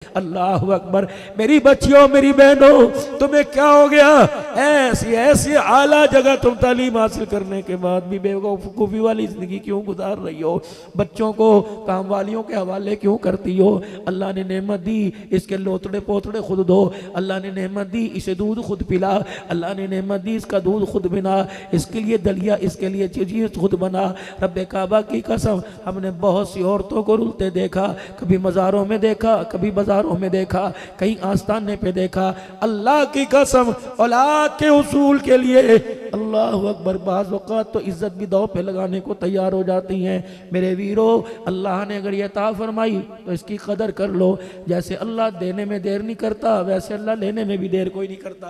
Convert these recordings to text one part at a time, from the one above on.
अल्लाह अकबर। मेरी बच्चियों, मेरी बहनों, तुम्हें क्या हो गया? ऐसी ऐसी आला जगह तुम तालीम हासिल करने के बाद भी बेवकूफ़ी वाली ज़िंदगी क्यों गुजार रही हो? बच्चों को काम वालियों के हवाले क्यों करती हो? अल्लाह ने नेमत दी, इसके लोतड़े पोतड़े खुद दो। अल्लाह ने नेमत दी, इसे दूध खुद पिला। अल्लाह ने नेमत दी, इसका दूध खुद बिना, इसके लिए दलिया, इसके लिए चीज़ें खुद बना। रब्बे काबा की कसम, हमने बहुत सी औरतों को रुलते देखा, कभी मज़ारों में देखा, कभी बाजारों में देखा, कहीं आस्ताने पे देखा। अल्लाह की कसम, औलाद के उसूल के लिए अल्लाह अकबर, बाज़ औक़ात तो इज्जत भी दांव पे लगाने को तैयार हो जाती हैं। मेरे वीरों, अल्लाह ने अगर ये अता फरमाई तो इसकी कदर कर लो। जैसे अल्लाह देने में देर नहीं करता, वैसे अल्लाह लेने में भी देर कोई नहीं करता।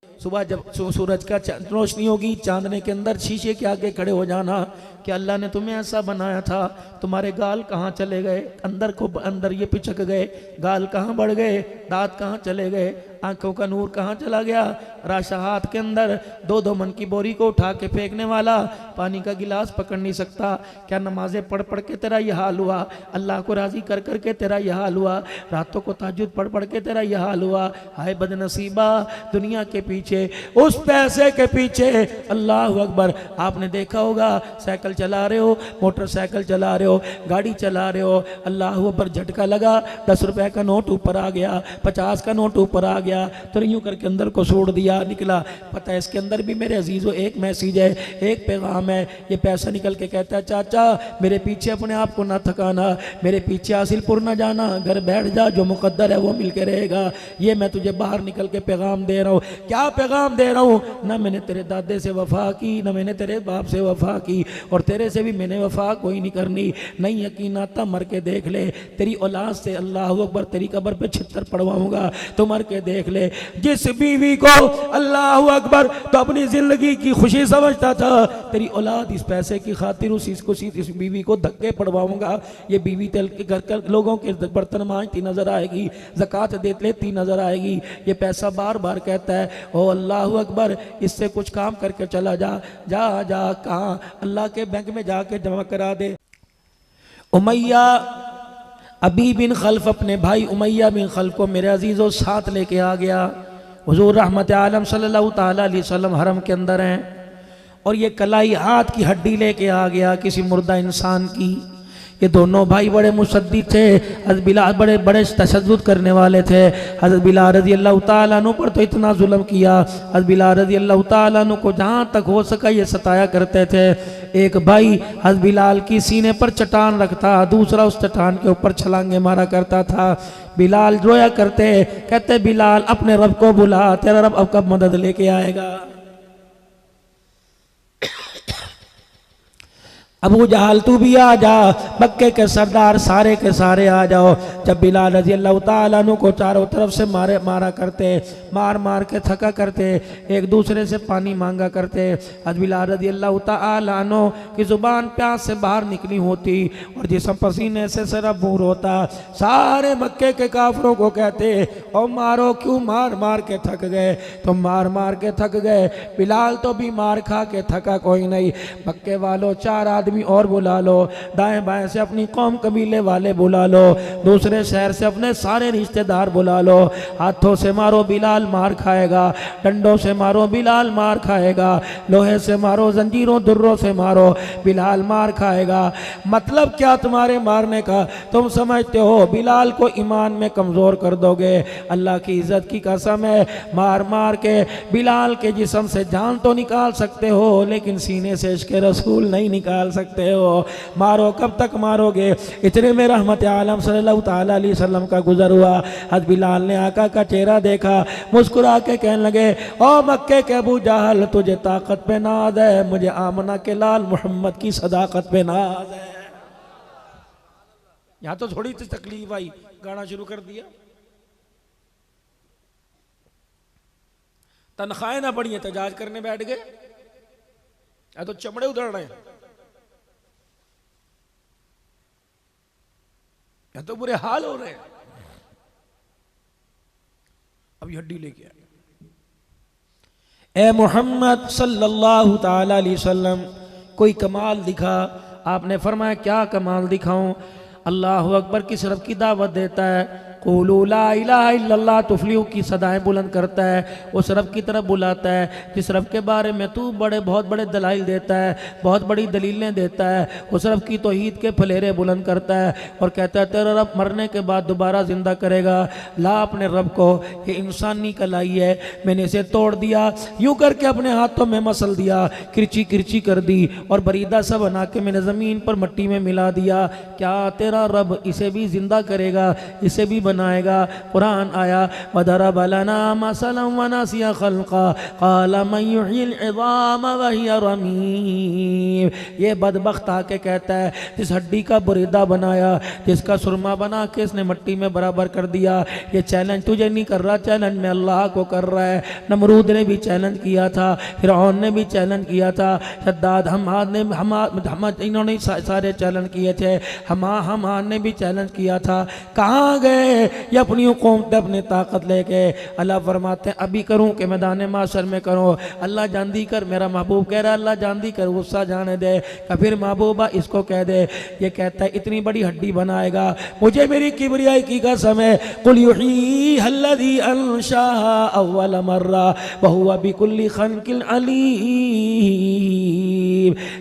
सुबह जब सूरज का रोशनी होगी, चांदने के अंदर शीशे के आगे खड़े हो जाना कि अल्लाह ने तुम्हें ऐसा बनाया था, तुम्हारे गाल कहाँ चले गए, अंदर ये पिचक गए, गाल कहाँ बढ़ गए, दांत कहाँ चले गए, आंखों का नूर कहाँ चला गया। राशा हाथ के अंदर 2-2 मन की बोरी को उठा के फेंकने वाला पानी का गिलास पकड़ नहीं सकता। क्या नमाजें पढ़ पढ़ के तेरा यह हाल हुआ? अल्लाह को राजी कर कर के तेरा यह हाल हुआ? रातों को तहज्जुद पढ़ पढ़ के तेरा यह हाल हुआ? हाय बदनसीबा, दुनिया के पीछे, उस पैसे के पीछे। अल्लाह अकबर। आपने देखा होगा, साइकिल चला रहे हो, मोटरसाइकिल चला रहे हो, गाड़ी चला रहे हो, अल्लाह अकबर, झटका लगा, 10 रुपए का नोट ऊपर आ गया, 50 का नोट ऊपर आ गया, तो यूं करके अंदर को छोड़ दिया, निकला। पता है इसके अंदर भी मेरे अजीजों एक मैसेज है, एक पैगाम है। ये पैसा निकल के कहता है, चाचा मेरे पीछे अपने आप को ना थकाना, मेरे पीछे हासिलपुर ना जाना, घर बैठ जा, जो मुकद्दर है वो मिल के रहेगा। ये मैं तुझे बाहर निकल के पैगाम दे रहा हूँ। क्या पैगाम दे रहा हूँ? ना मैंने तेरे दादे से वफा की, ना मैंने तेरे बाप से वफा की, और तेरे से भी मैंने वफा कोई नहीं करनी। नहीं यकीन आता, मर के देख ले, तेरी औलाद से अल्लाह अकबर तेरी कब्र पे छितर पड़वाऊंगा, तो मर के देख ले। जिस बीवी को अल्लाह अकबर तो अपनी जिंदगी की खुशी समझता था, तेरी औलाद इस पैसे की खातिर इस बीवी को धक्के पड़वाऊंगा। ये बीवी तेल के घर कर लोगों के बर्तन मांजती नजर आएगी, ज़कात देती लेती नजर आएगी। ये पैसा बार बार कहता है, ओ अल्लाह अकबर, इससे कुछ काम करके चला जा, जा जा, कहाँ? अल्लाह के बैंक में जाके जमा करा दे। उमैया अबी बिन खल्फ अपने भाई उमैया बिन खल्फ को मेरे अजीज़ों साथ लेके आ गया। हुजूर रहमत आलम सल्लल्लाहु ताला अलैहि वसल्लम हरम के अंदर हैं, और ये कलाई हाथ की हड्डी लेके आ गया किसी मुर्दा इंसान की। ये दोनों भाई बड़े मुसद्दी थे, हज़रत बिलाल बड़े बड़े तशद्दुद करने वाले थे। हज़रत बिलाल रज़ी अल्लाह तआला अन्हु पर तो इतना जुल्म किया, हज़रत बिलाल रज़ी अल्लाह तआला अन्हु को जहाँ तक हो सका ये सताया करते थे। एक भाई हज़रत बिलाल की सीने पर चट्टान रखता, दूसरा उस चट्टान के ऊपर छलांगे मारा करता था। बिलाल रोया करते, कहते बिलाल अपने रब को बुला, तेरा रब अब कब मदद लेके आएगा। अबू जहल तू भी आ जा, मक्के के सरदार सारे के सारे आ जाओ। जब बिलाल रज़ी अल्लाह तआला अन्हु को चारों तरफ से मारा करते, मार मार के थका करते, एक दूसरे से पानी मांगा करते। हज़रत बिलाल रज़ी अल्लाह तआला अन्हु की ज़ुबान प्यास से बाहर निकली होती और जिस्म पसीने से सरबूर होता। सारे मक्के के काफरों को कहते, ओ मारो, क्यों मार मार के थक गए? तुम मार मार के थक गए, बिलाल तो भी मार खा के थका कोई नहीं। मक्के वालों, 4 आदमी और बुला लो, दाएं बाएं से अपनी कौम कबीले वाले बुला लो, दूसरे शहर से अपने सारे रिश्तेदार बुला लो। हाथों से मारो, बिलाल मार खाएगा, डंडों से मारो, बिलाल मार खाएगा, लोहे से मारो, जंजीरों दुर्रों से मारो, बिलाल मार खाएगा। मतलब क्या तुम्हारे मारने का? तुम समझते हो बिलाल को ईमान में कमजोर कर दोगे? अल्लाह की इज्जत की कसम है, मार मार के बिलाल के जिस्म से जान तो निकाल सकते हो, लेकिन सीने से इश्क़ रसूल नहीं निकाल सकते हो। मारो, कब तक मारोगे? इतने में रहमत आलम सल्लल्लाहु ताला अलैहि वसल्लम का गुजर हुआ। हज़रत बिलाल ने आका का चेहरा देखा, मुस्कुरा के कहने लगे, ओ मक्के के अबू जहल, तुझे ताकत पे नाज है, मुझे आमना के लाल मोहम्मद की सदाकत पे नाज है। यहाँ तो थोड़ी सी तकलीफ आई, गाना शुरू कर दिया। तनख्वाहें ना बढ़ी, एहतजाज करने बैठ गए, या तो चमड़े उधड़ रहे हैं, या तो बुरे हाल हो रहे हैं। अब हड्डी लेके आए, ए मोहम्मद सल्लल्लाहु ताला अलैहि वसल्लम, कोई कमाल दिखा। आपने फरमाया, क्या कमाल दिखाऊं? अल्लाहु अकबर किस रब की दावत देता है, क़ुलू ला इलाहा इल्लल्लाह तुफ़्लिहू की सदाएं बुलंद करता है, उस रब की तरफ बुलाता है जिस रब के बारे में तू बहुत बड़े दलाइल देता है, बहुत बड़ी दलीलें देता है, उस रब की तौहीद के फलेरे बुलंद करता है और कहता है तेरा रब मरने के बाद दोबारा ज़िंदा करेगा। ला अपने रब को, ये इंसानी कलाई है, मैंने इसे तोड़ दिया, यूँ करके अपने हाथों में मसल दिया, किरची किरची कर दी और बरीदा सा बना के मैंने ज़मीन पर मट्टी में मिला दिया। क्या तेरा रब इसे भी ज़िंदा करेगा, इसे भी बनाएगा? कुरान आया वदरब लना मसलन व नसिया खल्क़ा क़ाल मन युह्यिल इज़ाम व हिय रमीम। ये बदबख्त आके कहता है जिस हड्डी का बुरीदा बनाया, जिसका सुरमा बना के इसने मट्टी में बराबर कर दिया। ये चैलेंज तुझे नहीं कर रहा, चैलेंज में अल्लाह को कर रहा है। नमरूद ने भी चैलेंज किया था, फिरौन ने भी चैलेंज किया था, शद्दाद हमाद ने इन्होंने सारे चैलेंज किए थे, हमान ने भी चैलेंज किया था। कहाँ गए ये अपनी हुकूमत अपनी ताकत लेके? अल्लाह फरमाते हैं अभी करूं कि मैदान माशर में करूं। अल्लाह जानदी कर, मेरा महबूब कह रहा है अल्लाह जानदी कर, गुस्सा जाने दे। फिर महबूबा इसको कह दे, ये कहता है इतनी बड़ी हड्डी बनाएगा, मुझे मेरी किबरियाई की कसम है, कुल युही हल्लज़ी अंशाहा अव्वल मर्रा व हुवा बिकुल्ली खल्क़िन अलीम।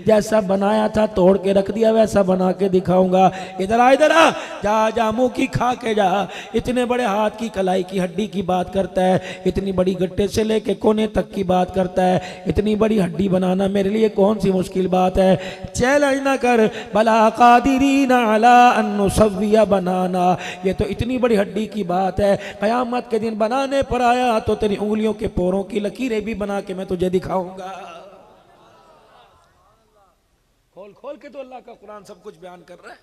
जैसा बनाया था तोड़ के रख दिया, वैसा बना के दिखाऊंगा। इधर आ, इधर आ, जा मुंह की खा के जा। इतने बड़े हाथ की कलाई की हड्डी की बात करता है, इतनी बड़ी गट्टे से लेके कोने तक की बात करता है। इतनी बड़ी हड्डी बनाना मेरे लिए कौन सी मुश्किल बात है? चैलेंज ना कर, बला कादिरीना अला अन नुसव्विया बनाना। ये तो इतनी बड़ी हड्डी की बात है, क़यामत के दिन बनाने पर आया तो तेरी उंगलियों के पोरों की लकीरें भी बना के मैं तुझे दिखाऊंगा। खोल खोल के तो अल्लाह का कुरान सब कुछ बयान कर रहा है।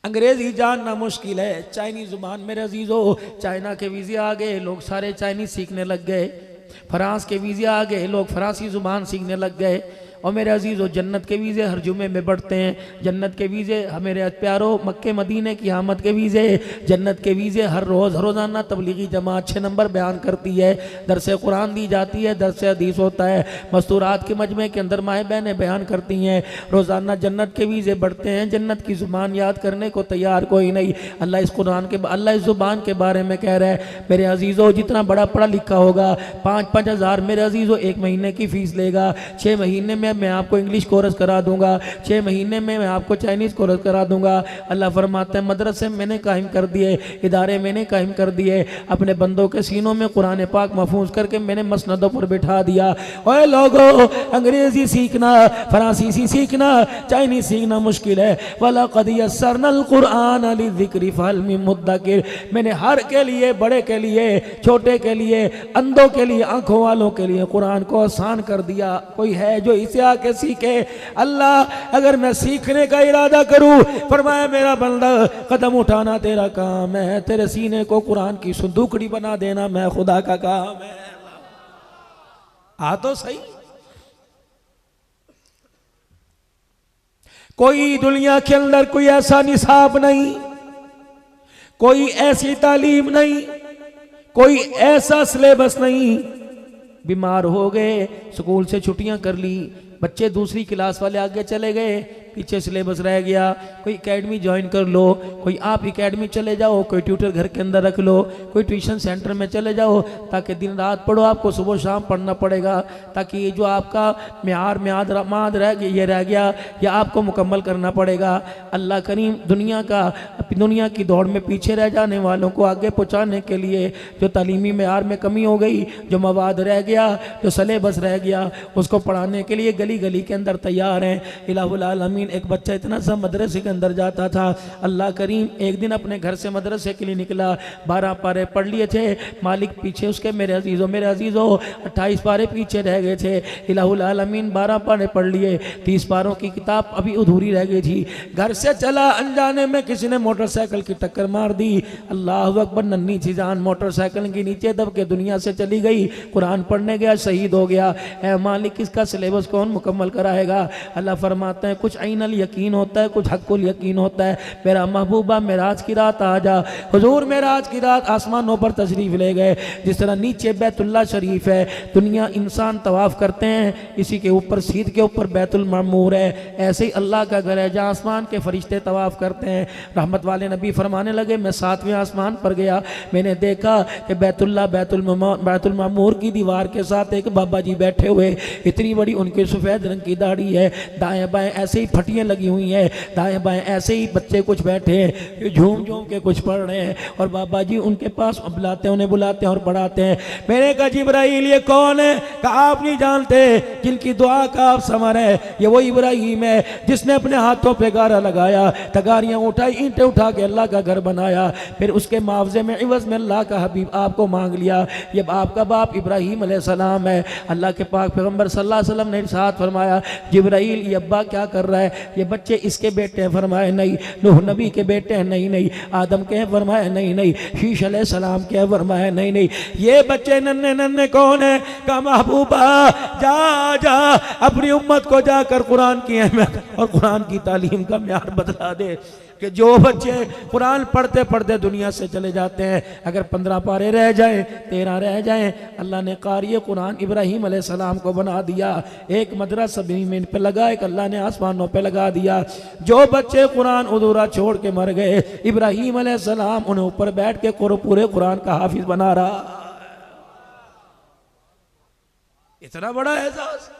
अंग्रेजी जानना मुश्किल है, चाइनीज जुबान मेरे अजीजों, चाइना के वीज़े आ गए, लोग सारे चाइनीज सीखने लग गए। फ्रांस के वीज़े आ गए, लोग फ्रांसी जुबान सीखने लग गए। और मेरे अजीज़ों जन्नत के वीज़े हर जुमे में बढ़ते हैं। जन्नत के वीज़े मेरे प्यारो, मक्के मदीने की आमद के वीज़े, जन्नत के वीज़े हर रोज़ाना तबलीगी जमात 6 नंबर बयान करती है, दरसे कुरान दी जाती है, दरसे हदीस होता है, मस्तूरात के मजमे के अंदर माएँ बहनें बयान करती हैं। रोज़ाना जन्नत के वीज़े बढ़ते हैं। जन्नत की ज़ुबान याद करने को तैयार कोई नहीं। अल्लाह इस कुरान के, अल्लाह इस ज़ुबान के बारे में कह रहा है, मेरे अजीज़ों जितना बड़ा पढ़ा लिखा होगा, 5-5 हज़ार मेरे अजीज़ों 1 महीने की फ़ीस लेगा। 6 महीने में मैं आपको इंग्लिश कोर्स करा दूंगा, 6 महीने में मैं आपको चाइनीज़ कोर्स करा दूंगा। अल्लाह फरमाते हैं मदरसे मैंने कायम कर दिए, इदारे मैंने कायम कर दिए, अपने बंदों के सीनों में कुरान पाक महफूज करके मैंने मसनदों पर बिठा दिया। ओए लोगों, अंग्रेजी सीखना, फ्रांसीसी सीखना, चाइनीज़ सीखना मुश्किल है। वलक़द यस्सरनल कुरान लिज़िक्रि फहल मिन मुद्दकिर। मैंने हर के लिए, बड़े के लिए, छोटे के लिए, अंधों के लिए, आंखों वालों के लिए कुरान को आसान कर दिया। कोई है जो इसे आके सीखे? अल्लाह अगर मैं सीखने का इरादा करूं, फरमाया मेरा बंदा कदम उठाना तेरा काम है, तेरे सीने को कुरान की संदूकड़ी बना देना मैं खुदा का काम है। आ तो सही। कोई दुनिया के अंदर कोई ऐसा निसाब नहीं, कोई ऐसी तालीम नहीं, कोई ऐसा सिलेबस नहीं। बीमार हो गए, स्कूल से छुट्टियां कर ली, बच्चे दूसरी क्लास वाले आगे चले गए, पीछे सिलेबस रह गया। कोई एकेडमी ज्वाइन कर लो, कोई आप एकेडमी चले जाओ, कोई ट्यूटर घर के अंदर रख लो, कोई ट्यूशन सेंटर में चले जाओ, ताकि दिन रात पढ़ो। आपको सुबह शाम पढ़ना पड़ेगा, ताकि ये जो आपका म्याद रह गया, ये रह गया, या आपको मुकम्मल करना पड़ेगा। अल्लाह करीम दुनिया की दौड़ में पीछे रह जाने वालों को आगे पहुँचाने के लिए जो तालीमी म्यार में कमी हो गई, जो मवाद रह गया, जो सिलेबस रह गया, उसको पढ़ाने के लिए गली गली के अंदर तैयार हैं। इलाहुल आलमीन, एक बच्चा इतना सा मदरसे के अंदर जाता था, अल्लाह करीम एक दिन अपने घर से मदरसे के लिए निकला, 12 पारे पढ़ लिए थे, मालिक पीछे उसके, मेरे अजीज़ों 28 पारे पीछे रह गए थे। इलाहुल आलमीन 12 पारे पढ़ लिए, 30 पारों की किताब अभी अधूरी रह गई थी। घर से चला, अनजाने में किसी ने मोटरसाइकिल की टक्कर मार दी। अल्लाह अकबर, नन्ही सी जान मोटरसाइकिल के नीचे दब के दुनिया से चली गई। कुरान पढ़ने गया, शहीद हो गया। ए मालिक, इसका सिलेबस कौन मुकम्मल कराएगा? अल्लाह फरमाते हैं कुछ आइनल यकीन होता है, कुछ हक्कुल यकीन होता है। मेरा महबूबा मेराज की रात आ जा। हुजूर मेराज की रात आसमानों पर तशरीफ ले गए। जिस तरह नीचे बैतुल्ला शरीफ है, दुनिया इंसान तवाफ करते हैं, इसी के ऊपर सीध के ऊपर बैतुल मामूर है, ऐसे ही अल्लाह का घर है जहाँ आसमान के फरिश्ते तवाफ करते हैं। रहमत वाले नबी फरमाने लगे, मैं 7वें आसमान पर गया, मैंने देखा कि बैतुल मामूर की दीवार के साथ एक बाबा जी बैठे हुए, इतनी बड़ी उनके सफ़ेद रंग की दाढ़ी है, दाएं बाएं ऐसे ही फटियाँ लगी हुई हैं, दाएं बाएं ऐसे ही बच्चे कुछ बैठे हैं, झूम झूम के कुछ पढ़ रहे हैं, और बाबा जी उनके पास बुलाते हैं, उन्हें बुलाते हैं और पढ़ाते हैं। मैंने कहा जिब्राइल ये कौन है? कहा आप नहीं जानते, जिनकी दुआ का आप समर है, ये वो इब्राहिम है जिसने अपने हाथों पे गारा लगाया, तगारियाँ उठाई, ईंटें उठा के अल्लाह का घर बनाया, फिर उसके मुआवजे में इवज में अल्लाह का हबीब आपको मांग लिया। ये आपका बाप इब्राहिम अलैहिस्सलाम है। अल्लाह के पाक पैगम्बर सल्लल्लाहु अलैहि वसल्लम ने इरशाद फरमाया, जिब्राइल ये अब्बा क्या कर रहा है? ये बच्चे इसके बेटे हैं? फरमाए नहीं। नूह नबी के बेटे हैं? नहीं नहीं। आदम के हैं? फरमाए नहीं नहीं। शीश अलैहिस्सलाम के हैं? फरमाए नहीं नहीं। ये बच्चे नन्हे नन्हे कौन है? का महबूबा जा जा अपनी उम्मत को जाकर कुरान की अहमियत और कुरान की तालीम का म्यार बदला दे कि जो बच्चे कुरान पढ़ते पढ़ते दुनिया से चले जाते हैं, अगर 15 पारे रह जाएं, 13 रह जाएं, अल्लाह ने कारी कुरान इब्राहिम अलैहिस्सलाम को बना दिया। एक मदरसा ज़मीन पे लगा, एक अल्लाह ने आसमानों पे लगा दिया। जो बच्चे कुरान अधूरा छोड़ के मर गए, इब्राहिम अलैहिस्सलाम उन्हें ऊपर बैठ के पूरे कुरान का हाफिज बना रहा। इतना बड़ा एहसास।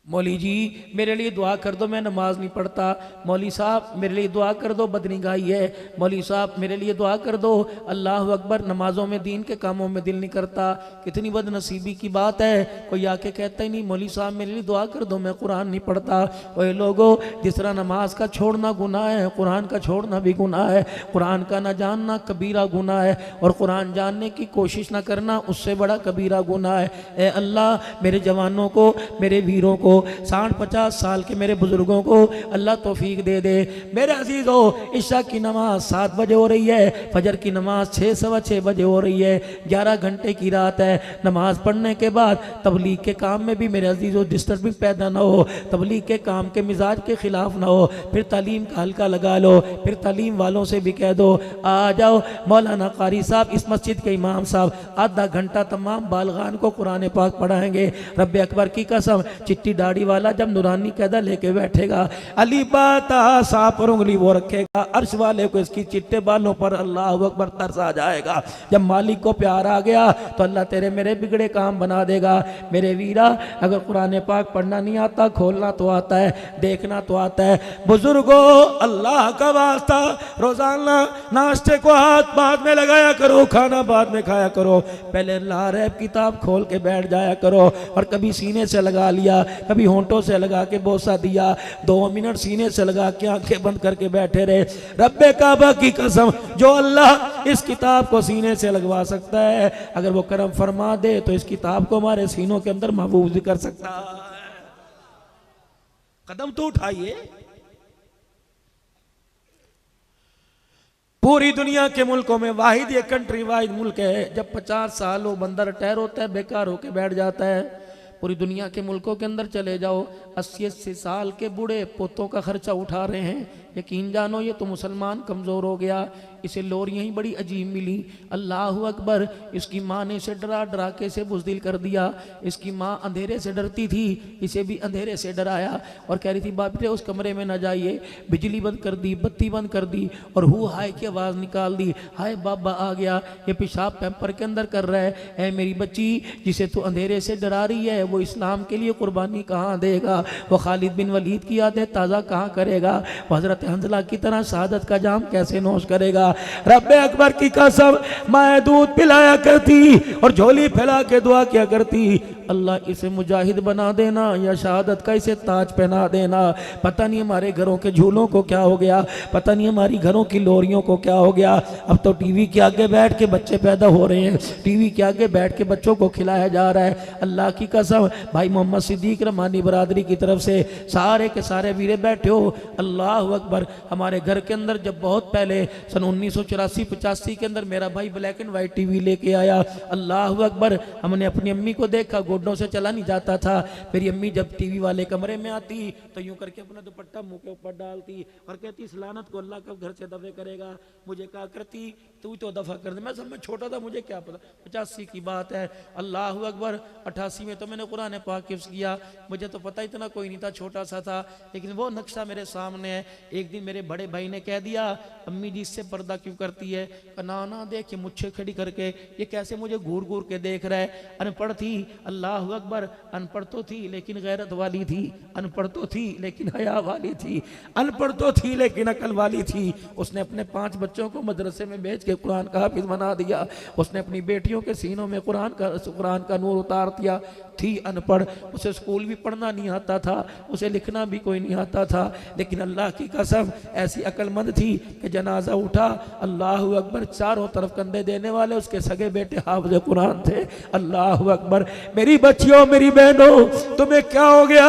मौली जी मेरे लिए दुआ कर दो, मैं नमाज नहीं पढ़ता। मौली साहब मेरे लिए दुआ कर दो, बदनिगाही है। मौली साहब मेरे लिए दुआ कर दो, अल्लाह अकबर, नमाजों में दीन के कामों में दिल नहीं करता। कितनी बदनसीबी की बात है, कोई आके कहता ही नहीं मौली साहब मेरे लिए दुआ कर दो, मैं कुरान नहीं पढ़ता। ओए लोगो, जिस तरह नमाज का छोड़ना गुनाह है, कुरान का छोड़ना भी गुनाह है। कुरान का ना जानना कबीरा गुनाह है, और कुरान जानने की कोशिश ना करना उससे बड़ा कबीरा गुनाह है। ए अल्लाह, मेरे जवानों को, मेरे वीरों को, 60-50 साल के मेरे बुजुर्गों को अल्लाह तौफीक दे दे। मेरे अजीजों, इशा की नमाज 7 बजे हो रही है, फजर की नमाज 6-6:15 बजे हो रही है, 11 घंटे की रात है। नमाज पढ़ने के बाद तबलीग के काम में भी मेरे अजीजों डिस्टर्बिंग पैदा ना हो, तबलीग के काम के मिजाज के खिलाफ ना हो। फिर तालीम का हल्का लगा लो, फिर तालीम वालों से भी कह दो आ जाओ। मौलाना कारी साहब, इस मस्जिद के इमाम साहब, आधा घंटा तमाम बालगान को कुरान पाक पढ़ाएंगे। रब्बे अकबर की कसम, चिट्टी दाढ़ी वाला जब नूरानी कैदा लेके बैठेगा, अली बाता सा पर उंगली वो रखेगा, अर्श वाले को इसकी चिट्टे बालों पर अल्लाह अकबर तरस आ जाएगा। जब मालिक को प्यार आ गया तो अल्लाह तेरे मेरे बिगड़े काम बना देगा। मेरे वीरा, अगर कुरान पाक पढ़ना नहीं आता, खोलना तो आता है, देखना तो आता है। बुजुर्गो, अल्लाह का वास्ता, रोजाना नाश्ते को हाथ बाद में लगाया करो, खाना बाद में खाया करो। पहले अल्लाह रैब किताब खोल के बैठ जाया करो, और कभी सीने से लगा लिया, कभी होंठों से लगा के बोसा दिया, 2 मिनट सीने से लगा के आंखें बंद करके बैठे रहे। रब्बे काबा की कसम, जो अल्लाह इस किताब को सीने से लगवा सकता है, अगर वो करम फरमा दे तो इस किताब को हमारे सीनों के अंदर महफूज भी कर सकता है। कदम तो उठाइए। पूरी दुनिया के मुल्कों में वाहिद ये कंट्री, वाहिद मुल्क है जब 50 साल हो बंदा रिटायर होता है, बेकार होके बैठ जाता है। पूरी दुनिया के मुल्कों के अंदर चले जाओ, 80-80 साल के बूढ़े पोतों का खर्चा उठा रहे हैं। यकीन जानो ये तो मुसलमान कमज़ोर हो गया। इसे लोरियाँ ही बड़ी अजीब मिली। अल्लाह अकबर, इसकी माँ ने इसे डरा डरा के इसे बुज़दिल कर दिया। इसकी माँ अंधेरे से डरती थी, इसे भी अंधेरे से डराया और कह रही थी बापरे उस कमरे में ना जाइए। बिजली बंद कर दी, बत्ती बंद कर दी, और हु हाय की आवाज़ निकाल दी, हाय बाबा आ गया, ये पेशाब पैम्पर के अंदर कर रहा है। ऐ मेरी बच्ची, जिसे तू अंधेरे से डरा रही है, वो इस्लाम के लिए कुर्बानी कहाँ देगा? वो खालिद बिन वलीद की यादें ताज़ा कहाँ करेगा? हज़रत हंज़ला की तरह शहादत का जाम कैसे नोश करेगा? रब्बे अकबर की कसम, मैं दूध पिलाया करती और झोली फैला के दुआ किया करती, अल्लाह इसे मुजाहिद बना देना या शहादत का इसे ताज पहना देना। पता नहीं हमारे घरों के झूलों को क्या हो गया, पता नहीं हमारी घरों की लोरियों को क्या हो गया। अब तो टीवी के आगे बैठ के बच्चे पैदा हो रहे हैं, टीवी के आगे बैठ के बच्चों को खिलाया जा रहा है। अल्लाह की कसम, भाई मोहम्मद सिद्दीक रहमानी बरादरी की तरफ से सारे के सारे वीरे बैठे हो। अल्लाह अकबर। हमारे घर के अंदर जब बहुत पहले सन 1984-85 के अंदर मेरा भाई ब्लैक एंड वाइट टीवी लेके आया, अल्लाह अकबर, हमने अपनी अम्मी को देखा गोड्डों से चला नहीं जाता था। मेरी अम्मी जब टीवी वाले कमरे में आती तो यूं करके अपना दुपट्टा मुंह के ऊपर डालती और कहती इस लानत को अल्लाह कब घर से दफे करेगा। मुझे कहा करती तू तो दफा कर दे। मैं सब में छोटा था, मुझे क्या पता, 85 की बात है। अल्लाह अकबर, 88 में तो मैंने कुरान पाक हिफ्ज़ किया। मुझे तो पता इतना कोई नहीं था, छोटा सा था, लेकिन वो नक्शा मेरे सामने है। एक दिन मेरे बड़े भाई ने कह दिया अम्मी जी इससे पर्दा क्यों करती है। ना ना देखिए मुझे खड़ी करके ये कैसे मुझे घूर घूर के देख रहा है। अनपढ़ थी, अल्लाह अकबर, अनपढ़ तो थी लेकिन गैरत वाली थी, अनपढ़ तो थी लेकिन हया वाली थी, अनपढ़ तो थी लेकिन अकल वाली थी। उसने अपने 5 बच्चों को मदरसे में भेज के कुरान का हाफिज बना दिया। उसने अपनी बेटियों के सीनों में कुरान का नूर उतार दिया। थी अनपढ़, उसे स्कूल भी पढ़ना नहीं आता था, उसे लिखना भी कोई नहीं आता था, लेकिन अल्लाह की कसम ऐसी अक्लमंद थी कि जनाजा उठा, अल्लाह अकबर, चारों तरफ कंधे देने वाले उसके सगे बेटे हाफिज कुरान थे। अल्लाह अकबर। मेरी बच्चियों, मेरी बहनों, तुम्हें क्या हो गया?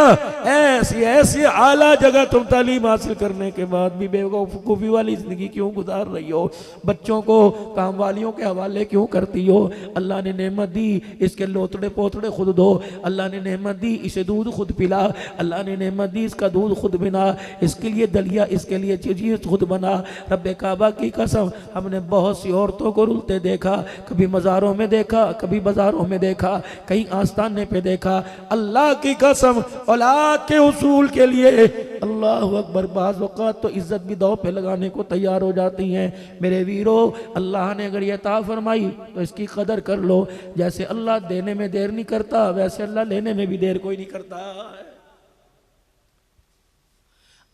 ऐसी ऐसी आला जगह तुम तालीम हासिल करने के बाद भी बेवकूफ़ी वाली जिंदगी क्यों गुजार रही हो? बच्चों को काम वालियों के हवाले क्यों करती हो? अल्लाह ने नेमत दी, इसके लोतड़े पोतड़े खुद दो। अल्लाह ने नेमत दी, इसे दूध खुद पिला। अल्लाह ने नेमत दी, इसका दूध खुद बिना, इसके लिए दलिया, इसके लिए चीज़ें खुद बना। रब्बे काबा की कसम, हमने बहुत सी औरतों को रुलते देखा, कभी मज़ारों में देखा, कभी बाजारों में देखा, कहीं आस्ताने पे देखा। अल्लाह की कसम, औलाद के उसूल के लिए अल्लाह अकबर, बाज़ औक़ात तो इज्जत भी दाव पे लगाने को तैयार हो जाती हैं। मेरे वीरों, अल्लाह ने अगर ये अता फरमाई तो इसकी कदर कर लो। जैसे अल्लाह देने में देर नहीं करता, वैसे अल्लाह लेने में भी देर कोई नहीं करता।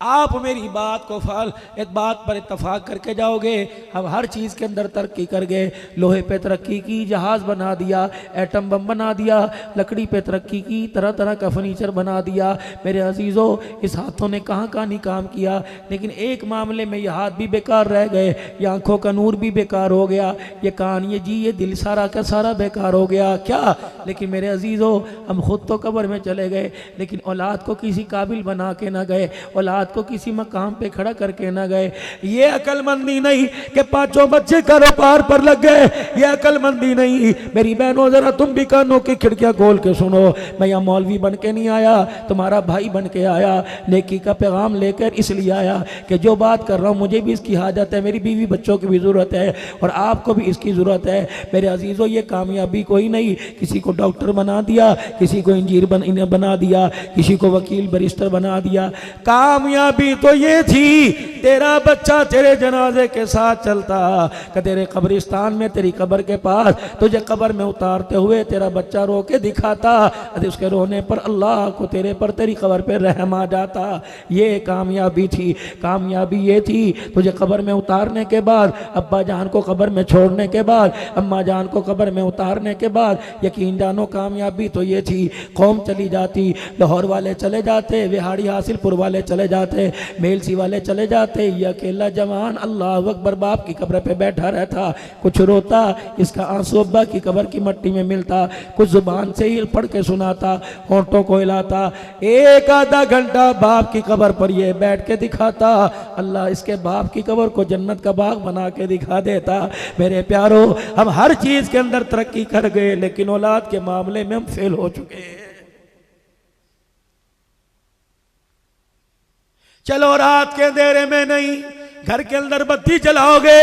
आप मेरी बात को एक बात पर इत्तफाक करके जाओगे, हम हर चीज़ के अंदर तरक्की कर गए। लोहे पे तरक्की की, जहाज़ बना दिया, एटम बम बना दिया, लकड़ी पे तरक्की की, तरह तरह का फर्नीचर बना दिया। मेरे अजीज़ों, इस हाथों ने कहाँ कहाँ नहीं काम किया, लेकिन एक मामले में ये हाथ भी बेकार रह गए, ये आँखों का नूर भी बेकार हो गया, ये कान, ये जी, ये दिल सारा का सारा बेकार हो गया। क्या? लेकिन मेरे अजीज़ों, हम खुद तो कब्र में चले गए, लेकिन औलाद को किसी काबिल बना के ना गए, औलाद को किसी मकाम पे खड़ा करके ना गए। ये अकलमंदी नहीं कि 5 बच्चे कारोबार पर लग गए, ये अकलमंदी नहीं। मेरी बहनों, जरा तुम भी कानों की खिड़कियां खोल के सुनो। मैं यहाँ मौलवी बन के नहीं आया, तुम्हारा भाई बन के आया, नेकी का पैगाम लेकर इसलिए आया कि जो बात कर रहा हूँ मुझे भी इसकी हाजत है, मेरी बीवी बच्चों की भी ज़रूरत है और आपको भी इसकी ज़रूरत है। मेरे अजीज़ों, ये कामयाबी कोई नहीं किसी को डॉक्टर बना दिया, किसी को इंजीनियर बना दिया, किसी को वकील बैरिस्टर बना दिया। कामयाबी तो ये थी तेरा बच्चा तेरे जनाजे के साथ चलता, कि तेरे कब्रिस्तान में, तेरी कब्र के पास तुझे कब्र में उतारते हुए तेरा बच्चा रो के दिखाता, उसके रोने पर अल्लाह को तेरे पर, तेरी कब्र पे रहम आ जाता। ये कामयाबी थी। कामयाबी ये थी तुझे कब्र में उतारने के बाद, अब्बा जान को कब्र में छोड़ने के बाद, अम्मा जान को कब्र में उतारने के बाद, यकीन जानो कामयाबी तो ये थी कौम चली जाती, लाहौर वाले चले जाते, विहाड़ी हासिलपुर वाले चले जाते, मेलसी वाले चले जाते, ये अकेला जवान अल्लाह अकबर बाप की कब्र पे बैठा रहता, कुछ रोता, इसका आंसू अब्बा की कब्र की मट्टी में मिलता, कुछ जुबान से ही पढ़ के सुनाता, होंठों को हिलाता, एक आधा घंटा बाप की कब्र पर ये बैठ के दिखाता, अल्लाह इसके बाप की कब्र को जन्नत का बाग बना के दिखा देता। मेरे प्यारों, हम हर चीज के अंदर तरक्की कर गए, लेकिन औलाद के मामले में हम फेल हो चुके हैं। चलो रात के अंधेरे में नहीं, घर के अंदर बत्ती जलाओगे,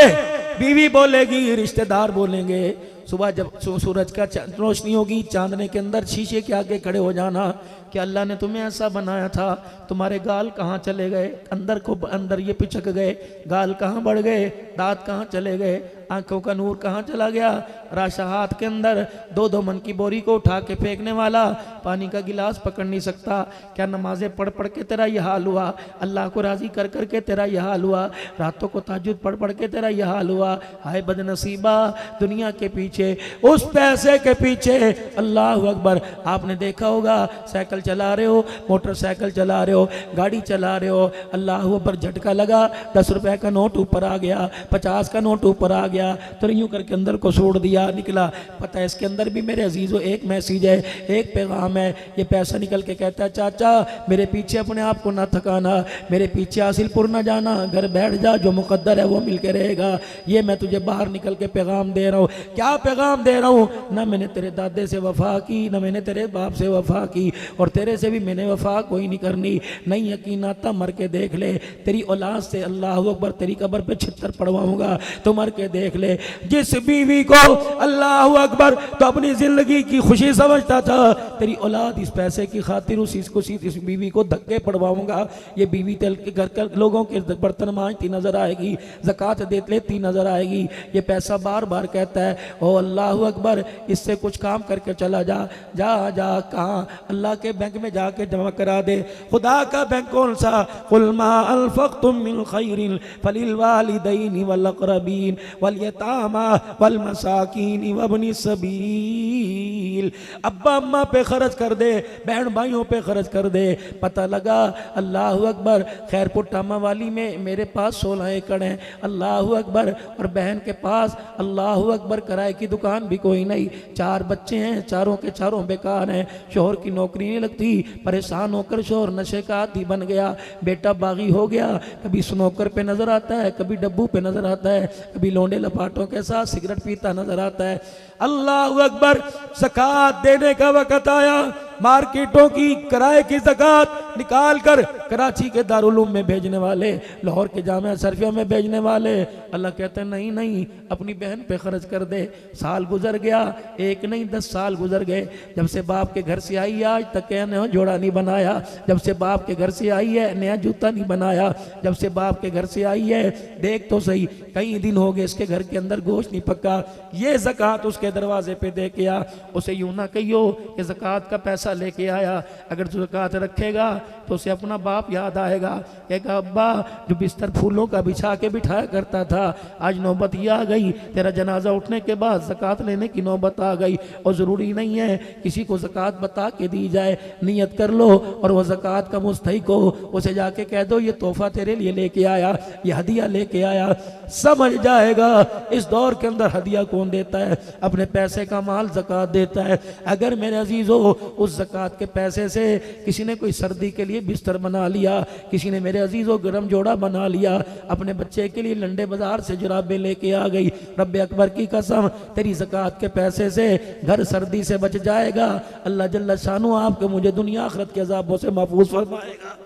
बीवी बोलेगी, रिश्तेदार बोलेंगे, सुबह जब सूरज का रोशनी होगी, चांदने के अंदर शीशे के आगे खड़े हो जाना कि अल्लाह ने तुम्हें ऐसा बनाया था, तुम्हारे गाल कहाँ चले गए, अंदर ये पिचक गए, गाल कहाँ बढ़ गए, दांत कहाँ चले गए, आंखों का नूर कहाँ चला गया। राशा हाथ के अंदर 2-2 मन की बोरी को उठा के फेंकने वाला पानी का गिलास पकड़ नहीं सकता। क्या नमाजें पढ़ पढ़ के तेरा यह हाल हुआ, अल्लाह को राज़ी कर कर के तेरा यह हाल हुआ, रातों को तहज्जुद पढ़ पढ़ के तेरा यह हाल हुआ। हाय बदनसीबा, दुनिया के पीछे, उस पैसे के पीछे, अल्लाह अकबर, आपने देखा होगा साइकिल साइकिल चला रहे हो, मोटरसाइकिल चला रहे हो, गाड़ी चला रहे हो, अल्लाह पर झटका लगा, 10 रुपए का नोट ऊपर आ गया, 50 का नोट ऊपर आ गया, तो यूं करके अंदर को छोड़ दिया, निकला। पता है इसके अंदर भी मेरे अजीजों एक मैसेज है, एक पैगाम है। ये पैसा निकल के कहता है चाचा मेरे पीछे अपने आप को ना थकाना, मेरे पीछे हासिलपुर ना जाना, घर बैठ जा, जो मुकद्दर है वो मिल के रहेगा। ये मैं तुझे बाहर निकल के पैगाम दे रहा हूँ। क्या पैगाम दे रहा हूँ? ना मैंने तेरे दादे से वफा की, ना मैंने तेरे बाप से वफा की, और तेरे से भी मैंने वफा कोई नहीं करनी। नहीं यकीन आता मर के देख ले, तेरी औलाद से अल्लाह अकबर तेरी कब्र पे छितर पड़वाऊंगा, तो मर के देख ले। जिस बीवी को अल्लाह अकबर तो अपनी जिंदगी की खुशी समझता था, तेरी औलाद इस पैसे की खातिर इस बीवी को धक्के पड़वाऊंगा। ये बीवी तेल के घर के लोगों के बर्तन मांजती नजर आएगी, ज़कात दे लेती नजर आएगी। ये पैसा बार बार कहता है ओ अल्लाह अकबर इससे कुछ काम करके चला जा, जा जा कहाँ? अल्लाह के बैंक में जाके जमा करा दे। खुदा का बैंक कौन सा? कुल मा अनफक़्तुम मिन खैरिन फलिल वालिदैनि वल अक़रबीन वल यतामा वल मसाकीन वब्नि सबील। अब्बा अम्मा पे खर्च कर दे, बहन भाइयों पे खर्च कर दे। पता लगा अल्लाह अकबर खैरपुर टामा वाली में मेरे पास 16 एकड़ हैं, अल्लाह अकबर, और बहन के पास अल्लाह अकबर किराए की दुकान भी कोई नहीं, 4 बच्चे हैं, चारों के चारों बेकार हैं, शोहर की नौकरी नहीं लगती, परेशान होकर शोहर नशे का आदी बन गया, बेटा बागी हो गया, कभी स्नोकर पे नजर आता है, कभी डब्बू पे नजर आता है, कभी लोंडे लपाटों के साथ सिगरेट पीता नजर आता है। अल्लाह अकबर ज़कात देने का वक़्त आया, मार्केटों की किराए की ज़कात निकाल कर कराची के दारुल-उलूम में भेजने वाले, लाहौर के जामिया सरफिया में भेजने वाले। अल्लाह कहते हैं नहीं नहीं अपनी बहन पे खर्च कर दे। साल गुजर गया, एक नहीं 10 साल गुजर गए। जब से बाप के घर से आई है आज तक नया जोड़ा नहीं बनाया, जब से बाप के घर से आई है नया जूता नहीं बनाया, जब से बाप के घर से आई है देख तो सही कई दिन हो गए इसके घर के अंदर गोश्त नहीं पका। ये ज़कात उसके दरवाजे पे दे के आ, उसे यूं ना कहियो कि ज़कात का पैसा लेके आया। अगर तू ज़कात रखेगा तो उसे अपना बाप याद आएगा, कहेगा अब्बा जो बिस्तर फूलों का बिछा के बिठाया करता था, आज नौबत ये आ गई, तेरा जनाजा उठने के बाद ज़कात लेने की नौबत आ गई। और ज़रूरी नहीं है किसी को ज़कात बता के दी जाए, नियत कर लो और वह ज़कात का मुस्तहिक हो, उसे जाके कह दो ये तोहफा तेरे लिए लेके आया, ये हदिया लेके आया, समझ जाएगा। इस दौर के अंदर हदिया कौन देता है? अपने पैसे का माल ज़कात देता है। अगर मेरे अजीज़ो उस ज़कात के पैसे से किसी ने कोई सर्दी के लिए बिस्तर बना लिया, किसी ने मेरे अजीज़ो गर्म जोड़ा बना लिया, अपने बच्चे के लिए लंडे बाजार से जुराबे लेके आ गई, रब्बे अकबर की कसम तेरी ज़कात के पैसे से घर सर्दी से बच जाएगा। अल्लाह जल्ल शानु आपको मुझे दुनिया आखिरत के अज़ाबों से महफूज फरमाएगा।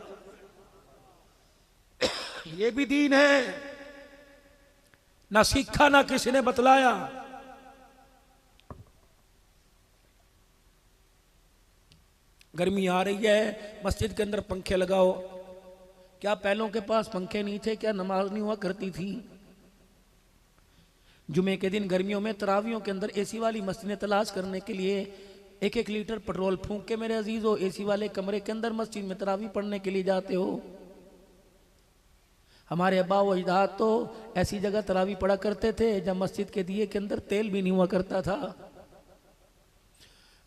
ये भी दीन है, ना सीखा ना किसी ने बतलाया। गर्मी आ रही है, मस्जिद के अंदर पंखे लगाओ। क्या पहलों के पास पंखे नहीं थे? क्या नमाज नहीं हुआ करती थी? जुमे के दिन गर्मियों में तरावियों के अंदर एसी वाली मस्जिदें तलाश करने के लिए 1-1 लीटर पेट्रोल फूंक के मेरे अजीजों एसी वाले कमरे के अंदर मस्जिद में तरावी पढ़ने के लिए जाते हो। हमारे अब्बा व अजदाद तो ऐसी जगह तरावी पढ़ा करते थे जब मस्जिद के दिए के अंदर तेल भी नहीं हुआ करता था।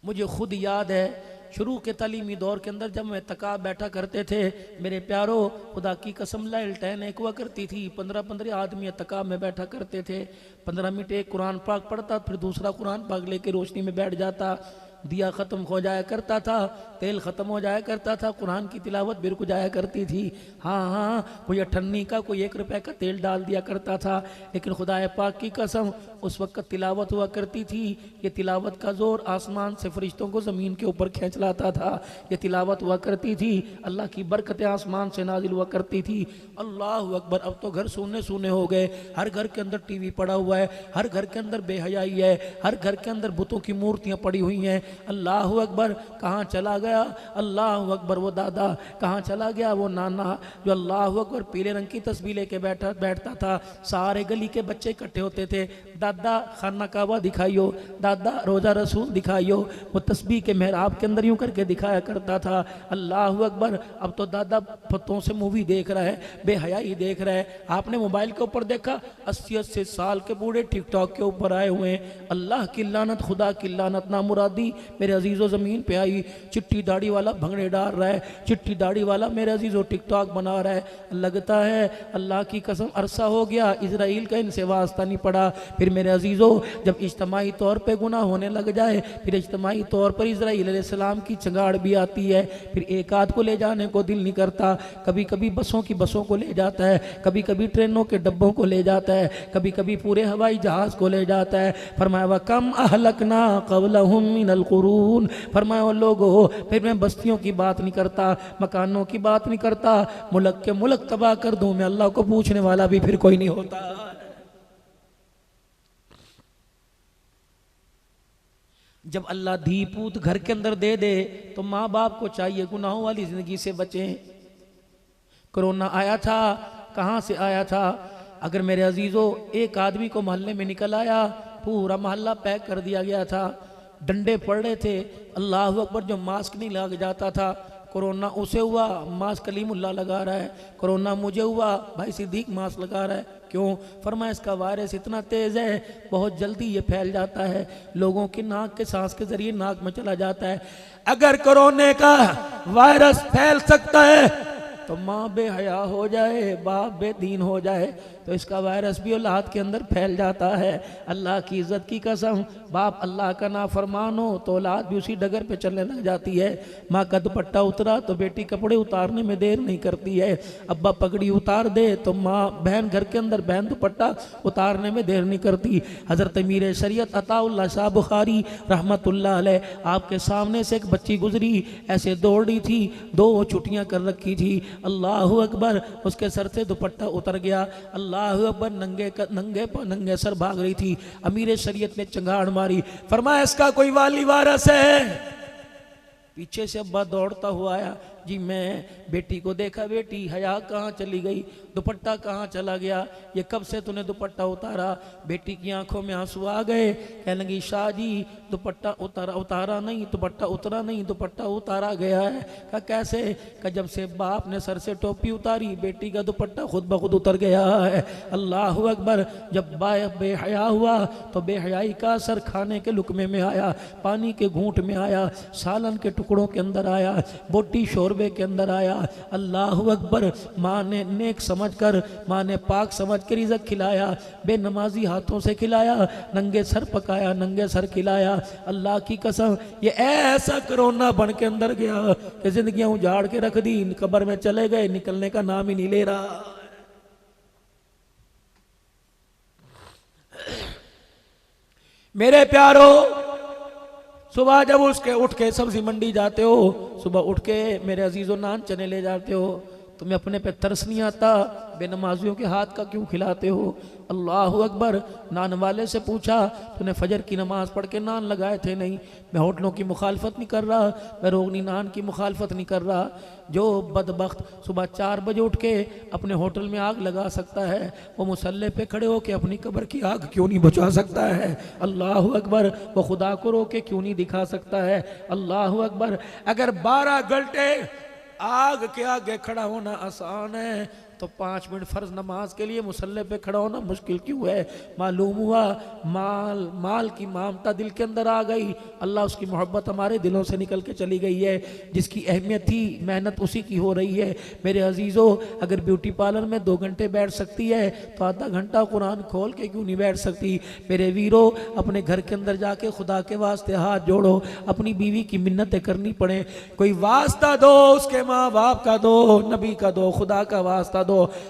मुझे खुद याद है शुरू के तालीमी दौर के अंदर जब मैं तकाब बैठा करते थे, मेरे प्यारो खुदा की कसम लालटेन एक हुआ करती थी, 15-15 आदमी तकाब में बैठा करते थे। 15 मिनट एक कुरान पाक पढ़ता, फिर दूसरा कुरान पाक लेके रोशनी में बैठ जाता, दिया ख़त्म हो जाया करता था, तेल ख़त्म हो जाया करता था, कुरान की तिलावत भी रुक जाया करती थी। हाँ हाँ कोई 98 का कोई 1 रुपए का तेल डाल दिया करता था, लेकिन खुदा पाक की कसम उस वक्त तिलावत हुआ करती थी। ये तिलावत का ज़ोर आसमान से फरिश्तों को ज़मीन के ऊपर खींच लाता था। ये तिलावत हुआ करती थी, अल्लाह की बरकतें आसमान से नाजिल हुआ करती थी। अल्लाह अकबर। अब तो घर सूने सूने हो गए, हर घर के अंदर टीवी पड़ा हुआ है, हर घर के अंदर बेहयाई है, हर घर के अंदर बुतों की मूर्तियाँ पड़ी हुई हैं। अल्लाह अकबर। कहाँ चला गया? अल्लाह अकबर। वो दादा कहाँ चला गया? वो नाना जो अल्लाह अकबर पीले रंग की तस्बीह लेके बैठता था। सारे गली के बच्चे इकट्ठे होते थे, दादा खाना काबा दिखाइयो, दादा रोज़ा रसूल दिखाइयो। वो तस्बीह के मेहराब के अंदर यूं करके दिखाया करता था। अल्लाह अकबर। अब तो दादा पत्तों से मूवी देख रहा है, बेहयाई देख रहा है। आपने मोबाइल के ऊपर देखा 80-80 साल के बूढ़े टिकटॉक के ऊपर आए हुए हैं। अल्लाह की लानत, खुदा की लानत, नामुरादी मेरे अजीज़ों ज़मीन पे आई। चिट्ठी दाढ़ी वाला भंगड़े डाल रहा है, चिट्ठी दाढ़ी वाला मेरे अजीज़ों टिकटॉक बना रहा है। लगता है अल्लाह की कसम अरसा हो गया इजराइल का इनसे वास्ता नहीं पड़ा। फिर मेरे अजीज़ों जब इज्तमाही तौर पर गुनाह होने लग जाए फिर इज्तमाही तौर पर इजराइल अलैहिस्सलाम की चंगाड़ भी आती है। फिर एक आध को ले जाने को दिल नहीं करता, कभी कभी बसों को ले जाता है, कभी कभी ट्रेनों के डब्बों को ले जाता है, कभी कभी पूरे हवाई जहाज को ले जाता है। फरमाया व कम अहलकना क़ब्लहुम मिनल क़ुरून, फरमाया लोगों फिर मैं बस्तियों की बात नहीं करता, मकानों की बात नहीं करता, मुल्क के मुल्क तबाह कर दूं मैं, अल्लाह को पूछने वाला भी फिर कोई नहीं होता। जब अल्लाह धी पूत घर के अंदर दे दे तो माँ बाप को चाहिए गुनाहों वाली जिंदगी से बचें। कोरोना आया था, कहाँ से आया था? अगर मेरे अजीज़ों एक आदमी को मोहल्ले में निकल आया पूरा मोहल्ला पैक कर दिया गया था, डंडे पड़ रहे थे, अल्लाह अकबर। जो मास्क नहीं लग जाता था, कोरोना उसे हुआ मास्क कलीमुल्लाह लगा रहा है, कोरोना मुझे हुआ भाई सिद्दीक मास्क लगा रहा है। क्यों? फरमाया इसका वायरस इतना तेज़ है बहुत जल्दी ये फैल जाता है, लोगों की नाक के सांस के जरिए नाक में चला जाता है। अगर कोरोना का वायरस फैल सकता है तो माँ बेहया हो जाए, बाप बेदीन हो जाए, तो इसका वायरस भी औलाद के अंदर फैल जाता है। अल्लाह की इज़्ज़त की कसम, बाप अल्लाह का नाफरमान हो तो औलाद भी उसी डगर पे चलने लग जाती है। माँ का दुपट्टा उतरा तो बेटी कपड़े उतारने में देर नहीं करती है, अब्बा पगड़ी उतार दे तो माँ बहन घर के अंदर बहन दुपट्टा उतारने में देर नहीं करती। हज़रत अमीर शरीयत अताउल्लाह शाह बुखारी रहमतुल्लाह अलैह, आपके सामने से एक बच्ची गुजरी, ऐसे दौड़ रही थी, 2 छुट्टियाँ कर रखी थी, अल्लाह अकबर, उसके सर से दुपट्टा उतर गया, अल्लाह अकबर, नंगे सर भाग रही थी। अमीर शरीयत ने चंगाड़ मारी, फरमाया इसका कोई वाली वारस है? पीछे से अब्बा दौड़ता हुआ आया, जी मैं बेटी को देखा, बेटी हया कहाँ चली गई, दुपट्टा कहाँ चला गया, ये कब से तूने दुपट्टा उतारा? बेटी की आंखों में आंसू आ गए, कहने लगी शाह जी दुपट्टा उतारा नहीं, दुपट्टा उतरा नहीं, दुपट्टा उतारा गया है। कहा कैसे? कहा जब से बाप ने सर से टोपी उतारी बेटी का दुपट्टा खुद ब खुद उतर गया है। अल्लाह अकबर। जब बेहया हुआ तो बेहयाई का असर खाने के लुकमे में आया, पानी के घूंट में आया, सालन के टुकड़ों के अंदर आया, बोटी शोरबे के अंदर आया। अल्लाह अकबर। माँ ने नेक समझकर, माँ ने पाक समझकर रिज़्क़ खिलाया, बेनमाजी हाथों से खिलाया, नंगे सर पकाया, नंगे सर खिलाया। अल्लाह की कसम ये ऐसा कोरोना बन के अंदर गया कि जिंदगियां उजाड़ के रख दी, कब्र में चले गए, निकलने का नाम ही नहीं ले रहा। मेरे प्यारो, सुबह जब उसके उठ के सब्जी मंडी जाते हो, सुबह उठ के मेरे अजीजों नान चने ले जाते हो, तुम्हें अपने पे तरस नहीं आता बेनमाजियों के हाथ का क्यों खिलाते हो? अल्लाह अकबर। नान वाले से पूछा तूने फजर की नमाज पढ़ के नान लगाए थे? नहीं। मैं होटलों की मुखालफत नहीं कर रहा, मैं रोगनी नान की मुखालफत नहीं कर रहा। जो बदबख्त सुबह 4 बजे उठ के अपने होटल में आग लगा सकता है, वो मुसल्ले पे खड़े होके अपनी कब्र की आग क्यों नहीं बुझा सकता है? अल्लाह अकबर। वो खुदा को रोके क्यों नहीं दिखा सकता है? अल्लाह अकबर। अगर 12 घंटे आग के आगे खड़ा होना आसान है तो 5 मिनट फर्ज नमाज के लिए मुसल्ले पे खड़ा होना मुश्किल क्यों है? मालूम हुआ माल की ममता दिल के अंदर आ गई, अल्लाह उसकी मोहब्बत हमारे दिलों से निकल के चली गई है। जिसकी अहमियत थी मेहनत उसी की हो रही है। मेरे अजीज़ों, अगर ब्यूटी पार्लर में 2 घंटे बैठ सकती है तो आधा घंटा कुरान खोल के क्यों नहीं बैठ सकती? मेरे वीरों, अपने घर के अंदर जाके खुदा के वास्ते हाथ जोड़ो, अपनी बीवी की मिन्नतें करनी पड़े, कोई वास्ता दो, उसके माँ बाप का दो, नबी का दो, खुदा का वास्ता दो।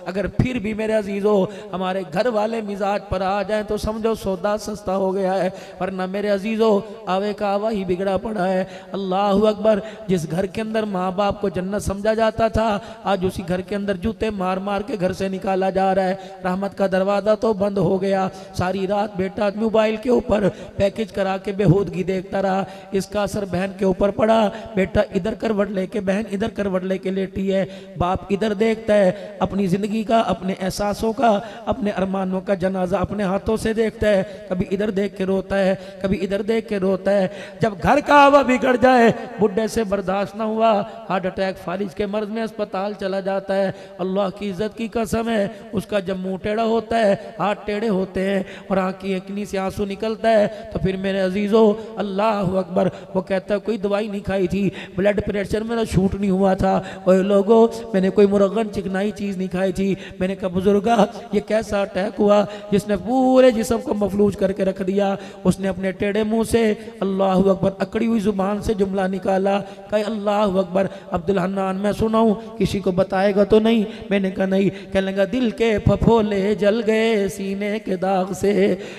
अगर फिर भी मेरे अजीजों हमारे घर वाले मिजाज पर आ जाएं तो समझो सौदा सस्ता हो गया है, वरना मेरे अजीजों आवे का आवा ही बिगड़ा पड़ा है। अल्लाह अकबर। जिस घर के अंदर माँ बाप को जन्नत समझा जाता था, आज उसी घर के अंदर जूते मार मार के घर से निकाला जा रहा है। रहमत का दरवाजा तो बंद हो गया। सारी रात बेटा मोबाइल के ऊपर पैकेज करा के बेहूदगी देखता रहा, इसका असर बहन के ऊपर पड़ा। बेटा इधर करवट लेके, बहन इधर करवट लेके लेटी है, बाप इधर देखता है, अपनी ज़िंदगी का, अपने एहसासों का, अपने अरमानों का जनाजा अपने हाथों से देखता है। कभी इधर देख के रोता है, कभी इधर देख के रोता है। जब घर का हवा बिगड़ जाए, बुढ़े से बर्दाश्त ना हुआ, हार्ट अटैक फालिज के मर्ज में अस्पताल चला जाता है। अल्लाह की इज्जत की कसम है, उसका जब मुंह टेढ़ा होता है, हाथ टेढ़े होते हैं और आँख की एकनी से आंसू निकलता है, तो फिर मेरे अजीजों अल्लाह अकबर, वो कहता है कोई दवाई नहीं खाई थी, ब्लड प्रेशर मेरा शूट नहीं हुआ था, और लोगों मैंने कोई मुरगन चिकनाई चीज़ नहीं खाई थी। मैंने कहा बुजुर्गा ये कैसा अटैक हुआ जिसने पूरे जिस्म को मफलूज करके रख दिया। उसने अपने टेढ़े मुंह से अल्लाह अकबर अकड़ी हुई जुबान से जुमला निकाला, कहा अल्लाह अकबर अब्दुल हन्नान मैं सुनाऊं, किसी को बताएगा तो नहीं? मैंने कहा नहीं। कहने लगा दिल के फफोले जल गए सीने के दाग से,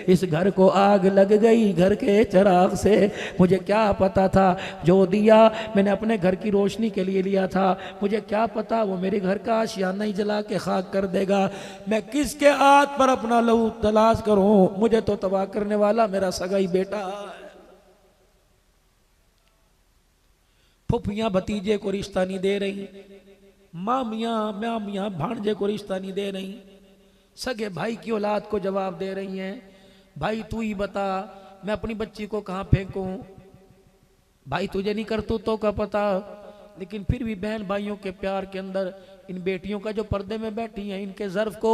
इस घर को आग लग गई घर के चिराग से। मुझे क्या पता था जो दिया मैंने अपने घर की रोशनी के लिए लिया था, मुझे क्या पता वो मेरे घर का आशियाना ही जला के खाक कर देगा। मैं किसके हाथ पर अपना लहू तलाश करूं? मुझे तो तबाह करने वाला मेरा सगाई बेटा है। फुफियां भतीजे को रिश्ता नहीं दे रही, मामियां भांजे को रिश्ता नहीं दे रही, सगे भाई की औलाद को जवाब दे रही हैं, भाई तू ही बता मैं अपनी बच्ची को कहाँ फेंकूं? भाई तुझे नहीं करतूतों का पता। लेकिन फिर भी बहन भाइयों के प्यार के अंदर इन बेटियों का जो पर्दे में बैठी हैं, इनके ज़र्फ को,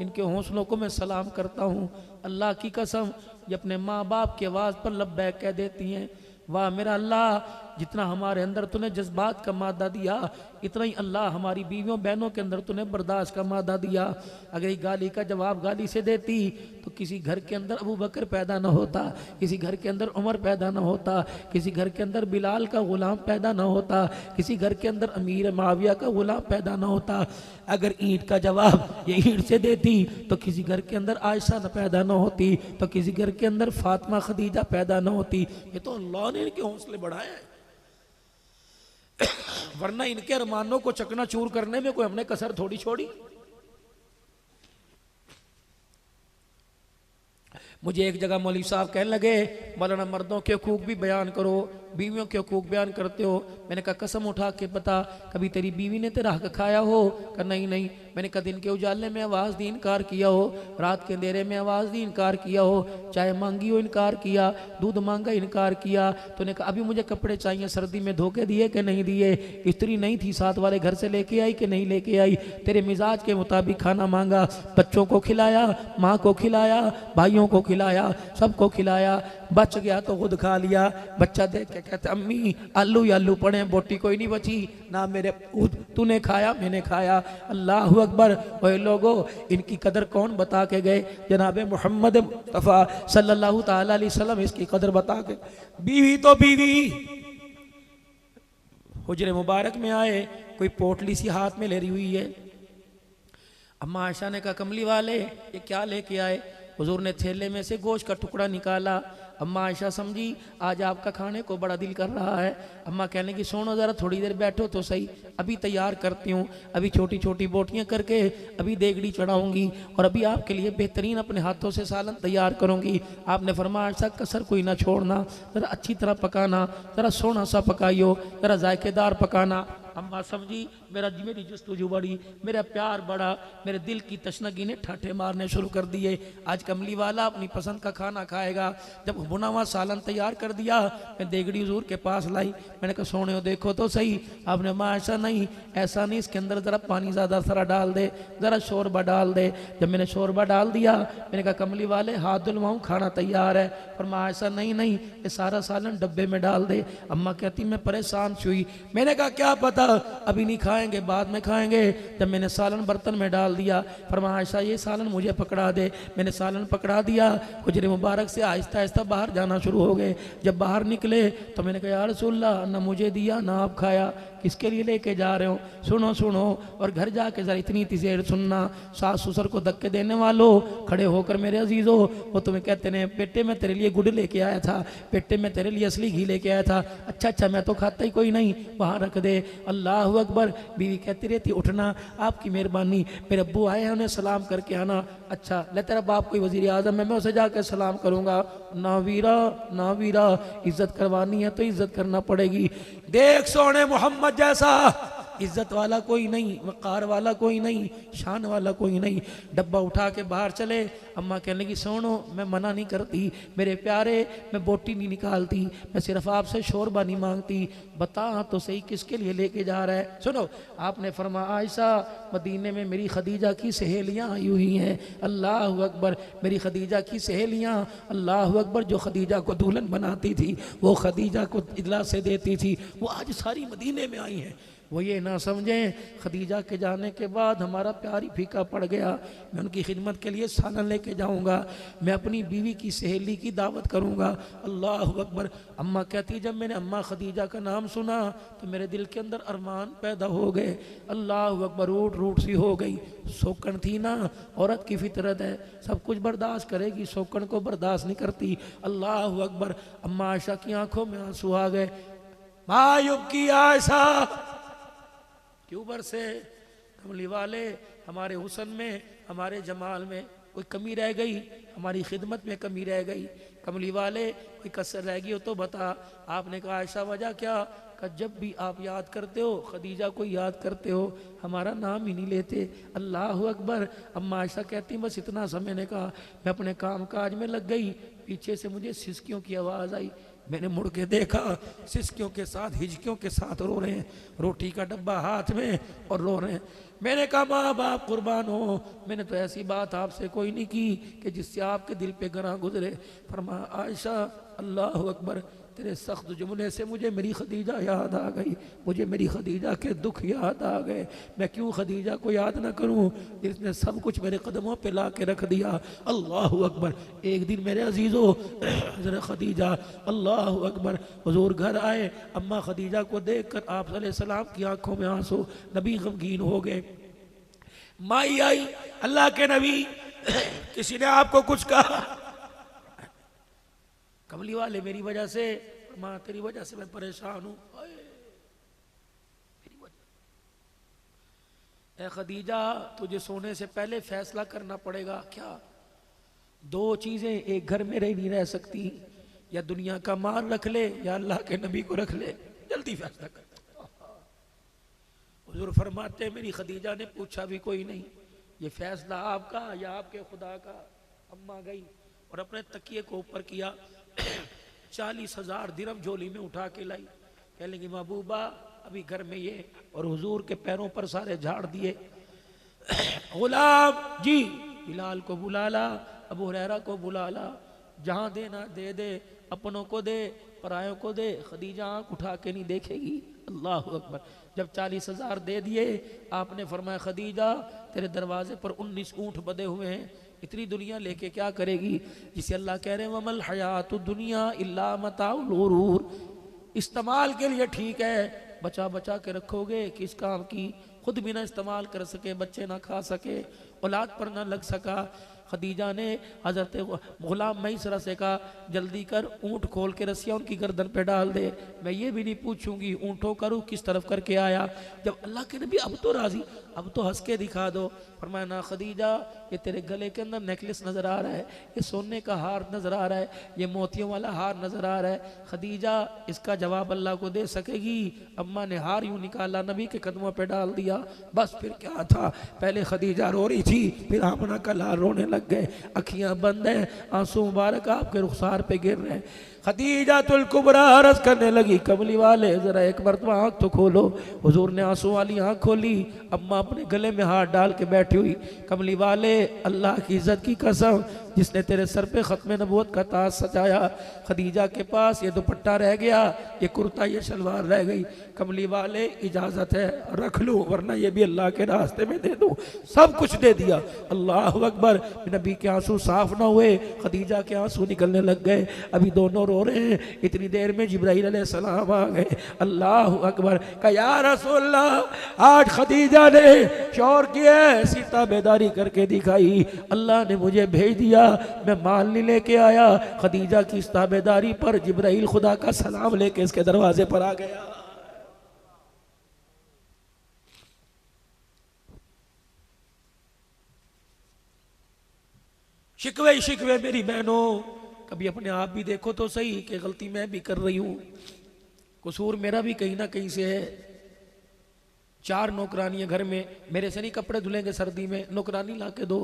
इनके हौसलों को मैं सलाम करता हूँ। अल्लाह की कसम ये अपने माँ बाप की आवाज़ पर लब्बैक कह देती हैं। वाह मेरा अल्लाह, जितना हमारे अंदर तूने जज्बात का मादा दिया, इतना ही अल्लाह हमारी बीवियों बहनों के अंदर तूने बर्दाश्त का मादा दिया। अगर ये गाली का जवाब गाली से देती तो किसी घर के अंदर अबू बकर पैदा ना होता, किसी घर के अंदर उमर पैदा ना होता, किसी घर के अंदर बिलाल का गुलाम पैदा ना होता, किसी घर के अंदर अमीर माविया का गुलाम पैदा ना होता। अगर ईंट का जवाब ये ईंट से देती तो किसी घर के अंदर आयशा न पैदा ना होती, तो किसी घर के अंदर फातिमा खदीजा पैदा ना होती। ये तो अल्लाह ने इनके हौसले बढ़ाए हैं, वरना इनके अरमानों को चकनाचूर करने में कोई हमने कसर थोड़ी छोड़ी। मुझे एक जगह मौलवी साहब कहने लगे मौलाना मर्दों के हकूक भी बयान करो, बीवियों के हकूक बयान करते हो। मैंने कहा कसम उठा के बता कभी तेरी बीवी ने तेरा हक खाया हो? कहा नहीं नहीं। मैंने कहा दिन के उजाले में आवाज़ दी इनकार किया हो, रात के अंधेरे में आवाज़ दी इनकार किया हो, चाय मांगी हो इनकार किया, दूध मांगा इनकार किया। तूने कहा अभी मुझे कपड़े चाहिए, सर्दी में धोखे दिए कि नहीं दिए? इस्त्री नहीं थी साथ वाले घर से लेके आई कि नहीं लेके आई? तेरे मिजाज के मुताबिक खाना मांगा, बच्चों को खिलाया, माँ को खिलाया, भाइयों को खिलाया, सबको खिलाया, बच गया तो खुद खा लिया। बच्चा देख के कहते अम्मी आलू ही आलू पड़े, बोटी कोई नहीं बची, ना मेरे तूने खाया मैंने खाया। अल्लाह अकबर। ओए लोगो इनकी कदर कौन बता के गए? जनाब मोहम्मद मुस्तफ़ा सल्लल्लाहु ताला अलैहि वसल्लम इसकी कदर बता के। बीवी तो बीवी, हुजरे मुबारक में आए, कोई पोटली सी हाथ में ले रही हुई है। अम्मा आयशा ने कहा कमली वाले ये क्या लेके आए? हुजूर ने थैले में से गोश्त का टुकड़ा निकाला। अम्मा आयशा समझी आज आपका खाने को बड़ा दिल कर रहा है। अम्मा कहने की सुनो ज़रा थोड़ी देर बैठो तो सही, अभी तैयार करती हूँ, अभी छोटी छोटी बोटियाँ करके अभी देगड़ी चढ़ाऊँगी और अभी आपके लिए बेहतरीन अपने हाथों से सालन तैयार करूँगी। आपने फरमाया आयशा कसर कोई ना छोड़ना, ज़रा अच्छी तरह पकाना, ज़रा सोना सा पकाइयो, ज़रा जायकेदार पकाना। अम्मा समझी मेरी जस्तुजू बढ़ी, मेरा प्यार बढ़ा, मेरे दिल की तशनगी ने ठाठे मारने शुरू कर दिए। आज कमली वाला अपनी पसंद का खाना खाएगा। जब बुना हुआ सालन तैयार कर दिया, मैं देगड़ी हुजूर के पास लाई। मैंने कहा सोने हो देखो तो सही। आपने माँ ऐसा नहीं इसके अंदर ज़रा पानी ज़्यादा सारा डाल दे, ज़रा शोरबा डाल दे। जब मैंने शोरबा डाल दिया मैंने कहा कमली वाले हाथ धुलवाऊँ, खाना तैयार है। पर माँ ऐसा नहीं ये सारा सालन डब्बे में डाल दे। अम्मा कहती मैं परेशान हुई। मैंने कहा क्या पता अभी नहीं खाएंगे बाद में खाएंगे। जब मैंने सालन बर्तन में डाल दिया फरमाया आयशा ये सालन मुझे पकड़ा दे। मैंने सालन पकड़ा दिया, हुजरे मुबारक से आहिस्ता आहिस्ता बाहर जाना शुरू हो गए। जब बाहर निकले तो मैंने कहा या रसूलल्लाह ना मुझे दिया ना आप खाया, किसके लिए लेके जा रहे हो? सुनो सुनो और घर जाके जरा इतनी देर सुनना। सास ससुर को धक्के देने वालों खड़े होकर मेरे अजीजों, वो तुम्हें कहते ने बेटे मैं तेरे लिए गुड़ लेके आया था, बेटे मैं तेरे लिए असली घी लेके आया था। अच्छा मैं तो खाता ही कोई नहीं, वहाँ रख दे। अल्लाह अकबर। बीवी कहती रहती उठना आपकी मेहरबानी, मेरे अब्बू आए हैं उन्हें सलाम करके आना। अच्छा ले तेरा बाप कोई वजीर आजम है, मैं उसे जाकर सलाम करूँगा। ना वीरा इज्जत करवानी है तो इज्जत करना पड़ेगी। देख सोने मोहम्मद जैसा इज्जत वाला कोई नहीं, वक़ार वाला कोई नहीं, शान वाला कोई नहीं। डब्बा उठा के बाहर चले, अम्मा कहने लगी सुनो मैं मना नहीं करती मेरे प्यारे, मैं बोटी नहीं निकालती, मैं सिर्फ आपसे शोरबा नहीं मांगती, बता तो सही किसके लिए लेके जा रहा है। सुनो, आपने फरमाया आयशा मदीने में मेरी खदीजा की सहेलियाँ आई हुई हैं। अल्लाह अकबर, मेरी खदीजा की सहेलियाँ, अल्लाह अकबर, जो खदीजा को दुल्हन बनाती थी, वो खदीजा को इजला से देती थी, वो आज सारी मदीने में आई हैं। वो ये ना समझें खदीजा के जाने के बाद हमारा प्यार ही फीका पड़ गया, मैं उनकी खिदमत के लिए सालन लेके जाऊंगा, मैं अपनी बीवी की सहेली की दावत करूंगा। अल्लाह अकबर। अम्मा कहती जब मैंने अम्मा खदीजा का नाम सुना तो मेरे दिल के अंदर अरमान पैदा हो गए। अल्लाह अकबर, रूट रूट सी हो गई। शौकन थी ना, औरत की फितरत है, सब कुछ बर्दाश्त करेगी, शौकन को बर्दाश्त नहीं करती। अल्लाह अकबर। अम्मा आयशा की आंखों में आंसू आ गए। मायूब की आयशा क्यों बरसे? कमली वाले, हमारे हुस्न में, हमारे जमाल में कोई कमी रह गई, हमारी खिदमत में कमी रह गई? कमली वाले कोई कसर रह गई हो तो बता। आपने कहा आयशा वजह क्या? कि जब भी आप याद करते हो, खदीजा को याद करते हो, हमारा नाम ही नहीं लेते। अल्लाह अकबर। अम्मा आयशा कहती बस इतना सा मैंने कहा, मैं अपने काम काज में लग गई, पीछे से मुझे सिसकियों की आवाज़ आई, मैंने मुड़ के देखा, सिसकियों के साथ हिजकियों के साथ रो रहे हैं, रोटी का डब्बा हाथ में और रो रहे हैं। मैंने कहा माँ बाप कुर्बान हो, मैंने तो ऐसी बात आपसे कोई नहीं की कि जिससे आपके दिल पे गरा गुजरे। फरमा आयशा अल्लाह अकबर, तेरे सख्त जुमले से मुझे मेरी खदीजा याद आ गई, मुझे मेरी खदीजा के दुख याद आ गए। मैं क्यों खदीजा को याद ना करूं जिसने सब कुछ मेरे कदमों पे ला के रख दिया। अल्लाह अकबर। एक दिन मेरे अजीज़ों ज़रा खदीजा, अल्लाह अकबर, हुजूर घर आए, अम्मा खदीजा को देख कर आप सल्लल्लाहु की आंखों में आंसू, नबी गमगीन हो गए। माई आई, अल्लाह के नबी किसी ने आपको कुछ कहा? कमली वाले मेरी वजह से, माँ तेरी वजह से मैं परेशान हूं, मेरी वजह। ए खदीजा, तुझे सोने से पहले फैसला करना पड़ेगा। क्या? दो चीजें एक घर में नहीं रह सकती, या दुनिया का माल रख ले या अल्लाह के नबी को रख ले, जल्दी फैसला कर। हुजूर फरमाते मेरी खदीजा ने पूछा भी कोई नहीं, ये फैसला आपका या आपके खुदा का? अम्मा गई और अपने तकिए को ऊपर किया, 40,000 दिरहम झोली में उठा के लाई। कह लेंगी महबूबा अभी घर में ये, और हुजूर के पैरों पर सारे झाड़ दिए। गुलाम जी, बिलाल को बुला ला, अबू हुरैरा को बुला ला, जहां देना दे दे, अपनों को दे, परायों को दे, खदीजा आंख उठा के नहीं देखेगी। अल्लाह अकबर। जब 40,000 दे दिए, आपने फरमाया खदीजा तेरे दरवाजे पर 19 ऊंट बंधे हुए हैं, इतनी दुनिया लेके क्या करेगी? जिसे अल्लाह कह रहे हैं वमल हयातुद दुनिया इल्ला मताउल गुरूर, इस्तेमाल के लिए ठीक है, बचा बचा के रखोगे किस काम की? खुद भी ना इस्तेमाल कर सके, बच्चे ना खा सके, औलाद पर ना लग सका। खदीजा ने हजरत गुलाम मैसरा से कहा जल्दी कर, ऊँट खोल के रस्सियाँ उनकी गर्दन पे डाल दे, मैं ये भी नहीं पूछूंगी ऊँटों का रुख किस तरफ करके आया। जब अल्लाह के नबी अब तो राजी, अब तो हंस के दिखा दो। फरमाया ना खदीजा, ये तेरे गले के अंदर नेकलेस नजर आ रहा है, ये सोने का हार नजर आ रहा है, ये मोतियों वाला हार नजर आ रहा है, खदीजा इसका जवाब अल्लाह को दे सकेगी? अम्मा ने हार यूं निकाला, नबी के कदमों पे डाल दिया। बस फिर क्या था, पहले खदीजा रो रही थी, फिर आमना का लाल रोने लग गए, अखियां बंद हैं, आंसू मुबारक आपके रुखसार पे गिर रहे हैं। खदीजातुल कुबरा अर्ज करने लगी कमली वाले जरा एक मरतबा आंख तो खोलो। हुजूर ने आंसू वाली आंख खोली, अम्मा अपने गले में हाथ डाल के बैठी हुई। कमली वाले अल्लाह की इज्जत की कसम, जिसने तेरे सर पे खत्म नबूवत का ताज सजाया, खदीजा के पास ये दुपट्टा रह गया, ये कुर्ता ये शलवार रह गई। कमली वाले इजाजत है रख लो, वरना ये भी अल्लाह के रास्ते में दे दो। सब कुछ दे दिया। अल्लाह अकबर। नबी के आंसू साफ ना हुए, खदीजा के आंसू निकलने लग गए। अभी दोनों रो रहे हैं, इतनी देर में जिब्राइल अलैहिस्सलाम आ गए। अल्लाह अकबर। का या रसूलल्लाह, आज खदीजा ने शौर किया, ऐसी ताबेदारी करके दिखाई, अल्लाह ने मुझे भेज दिया, मैं माल नहीं लेके आया। खदीजा की इस ताबेदारी पर जिब्राइल खुदा का सलाम लेके इसके दरवाजे पर आ गया। शिकवे शिकवे मेरी बहनों, कभी अपने आप भी देखो तो सही कि गलती मैं भी कर रही हूं, कसूर मेरा भी कहीं ना कहीं से है। 4 नौकरानियां घर में, मेरे से नहीं कपड़े धुलेंगे सर्दी में, नौकरानी ला के दो,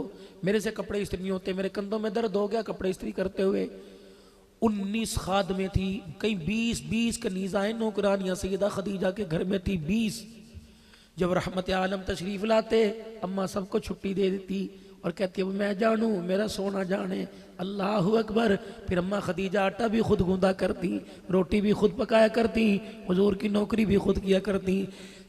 मेरे से कपड़े इस्त्री नहीं होते, मेरे कंधों में दर्द हो गया कपड़े इस्त्री करते हुए। 19 खादमें थी, कहीं 20 कनीज़ाएं नौकरानियां सैयदा खदीजा के घर में थी 20। जब रहमत आलम तशरीफ लाते अम्मा सबको छुट्टी दे देती और कहती है मैं जानू मेरा सोना जाने, अल्लाह अकबर। फिर अम्मा खदीजा आटा भी खुद गूंदा करती, रोटी भी खुद पकाया करती, हुजूर की नौकरी भी खुद किया करती।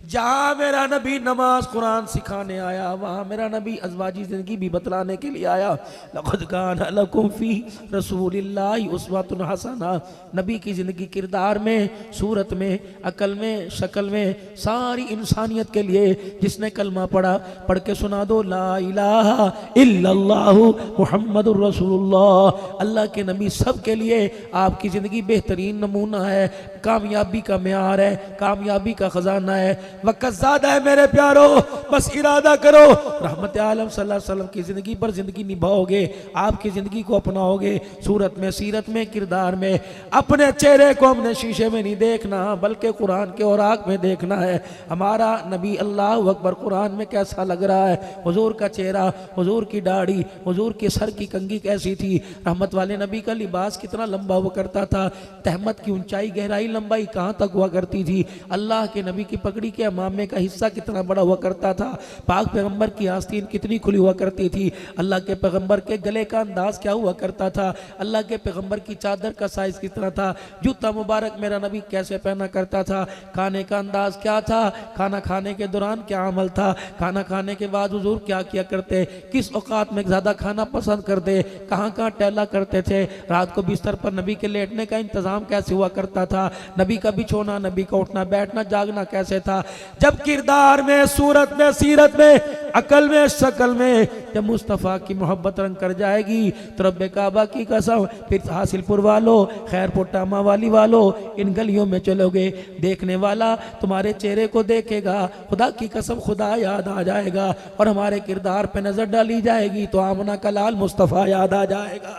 जहाँ मेरा नबी नमाज कुरान सिखाने आया वहाँ मेरा नबी अज़वाजी ज़िंदगी भी बतलाने के लिए आया। लक़द कान लकुम फ़ी रसूलिल्लाहि उस्वतुन हसना। नबी की ज़िंदगी किरदार में, सूरत में, अकल में, शक्ल में, सारी इंसानियत के लिए जिसने कलमा पढ़ा पढ़ के सुना दो ला इलाहा इल्लल्लाहु मुहम्मदुर रसूलुल्लाह। अल्लाह के नबी सब के लिए आपकी ज़िंदगी बेहतरीन नमूना है, कामयाबी का म्यार है, कामयाबी का ख़जाना है, वक़्त ज़्यादा है मेरे प्यारो, बस इरादा करो रहमत आलम सल्लल्लाहु अलैहि वसल्लम की ज़िंदगी पर ज़िंदगी निभाओगे, आपकी ज़िंदगी को अपनाओगे, सूरत में, सीरत में, किरदार में। अपने चेहरे को हमने शीशे में नहीं देखना बल्कि कुरान के औराक में देखना है। हमारा नबी अल्लाह अकबर कुरान में कैसा लग रहा है, हुजूर का चेहरा, हुजूर की दाढ़ी, हुजूर के सर की कंघी कैसी थी, रहमत वाले नबी का लिबास कितना लंबा हुआ करता था, तहमत की ऊंचाई गहराई लंबाई कहाँ तक हुआ करती थी, अल्लाह के नबी की पगड़ी के अमामे का हिस्सा कितना बड़ा हुआ करता था, पाक पैगंबर की आस्तीन कितनी खुली हुआ करती थी, अल्लाह के पैगंबर के गले का अंदाज क्या हुआ करता था, अल्लाह के पैगंबर की चादर का साइज कितना था, जूता मुबारक मेरा नबी कैसे पहना करता था, खाने का अंदाज क्या था, खाना खाने के दौरान क्या अमल था, खाना खाने के बाद हुजूर क्या किया करते, किस औकात में ज़्यादा खाना पसंद करते, कहाँ कहाँ टहला करते थे, रात को बिस्तर पर नबी के लेटने का इंतज़ाम कैसे हुआ करता था, नबी का बिछोना, नबी का उठना बैठना जागना कैसे था। जब किरदार में, सूरत में, सीरत में, अकल में, शक्ल में जब मुस्तफ़ा की मोहब्बत रंग कर जाएगी तो रब्बे काबा की कसम फिर हासिलपुर वालों, खैरपुर टामा वाली वालों, इन गलियों में चलोगे, देखने वाला तुम्हारे चेहरे को देखेगा, खुदा की कसम खुदा याद आ जाएगा और हमारे किरदार पे नजर डाली जाएगी तो आमना का लाल मुस्तफ़ा याद आ जाएगा।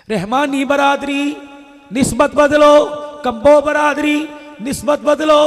रहमानी बरादरी निस्बत बदलो, कब्बो बरादरी निस्बत बदलो।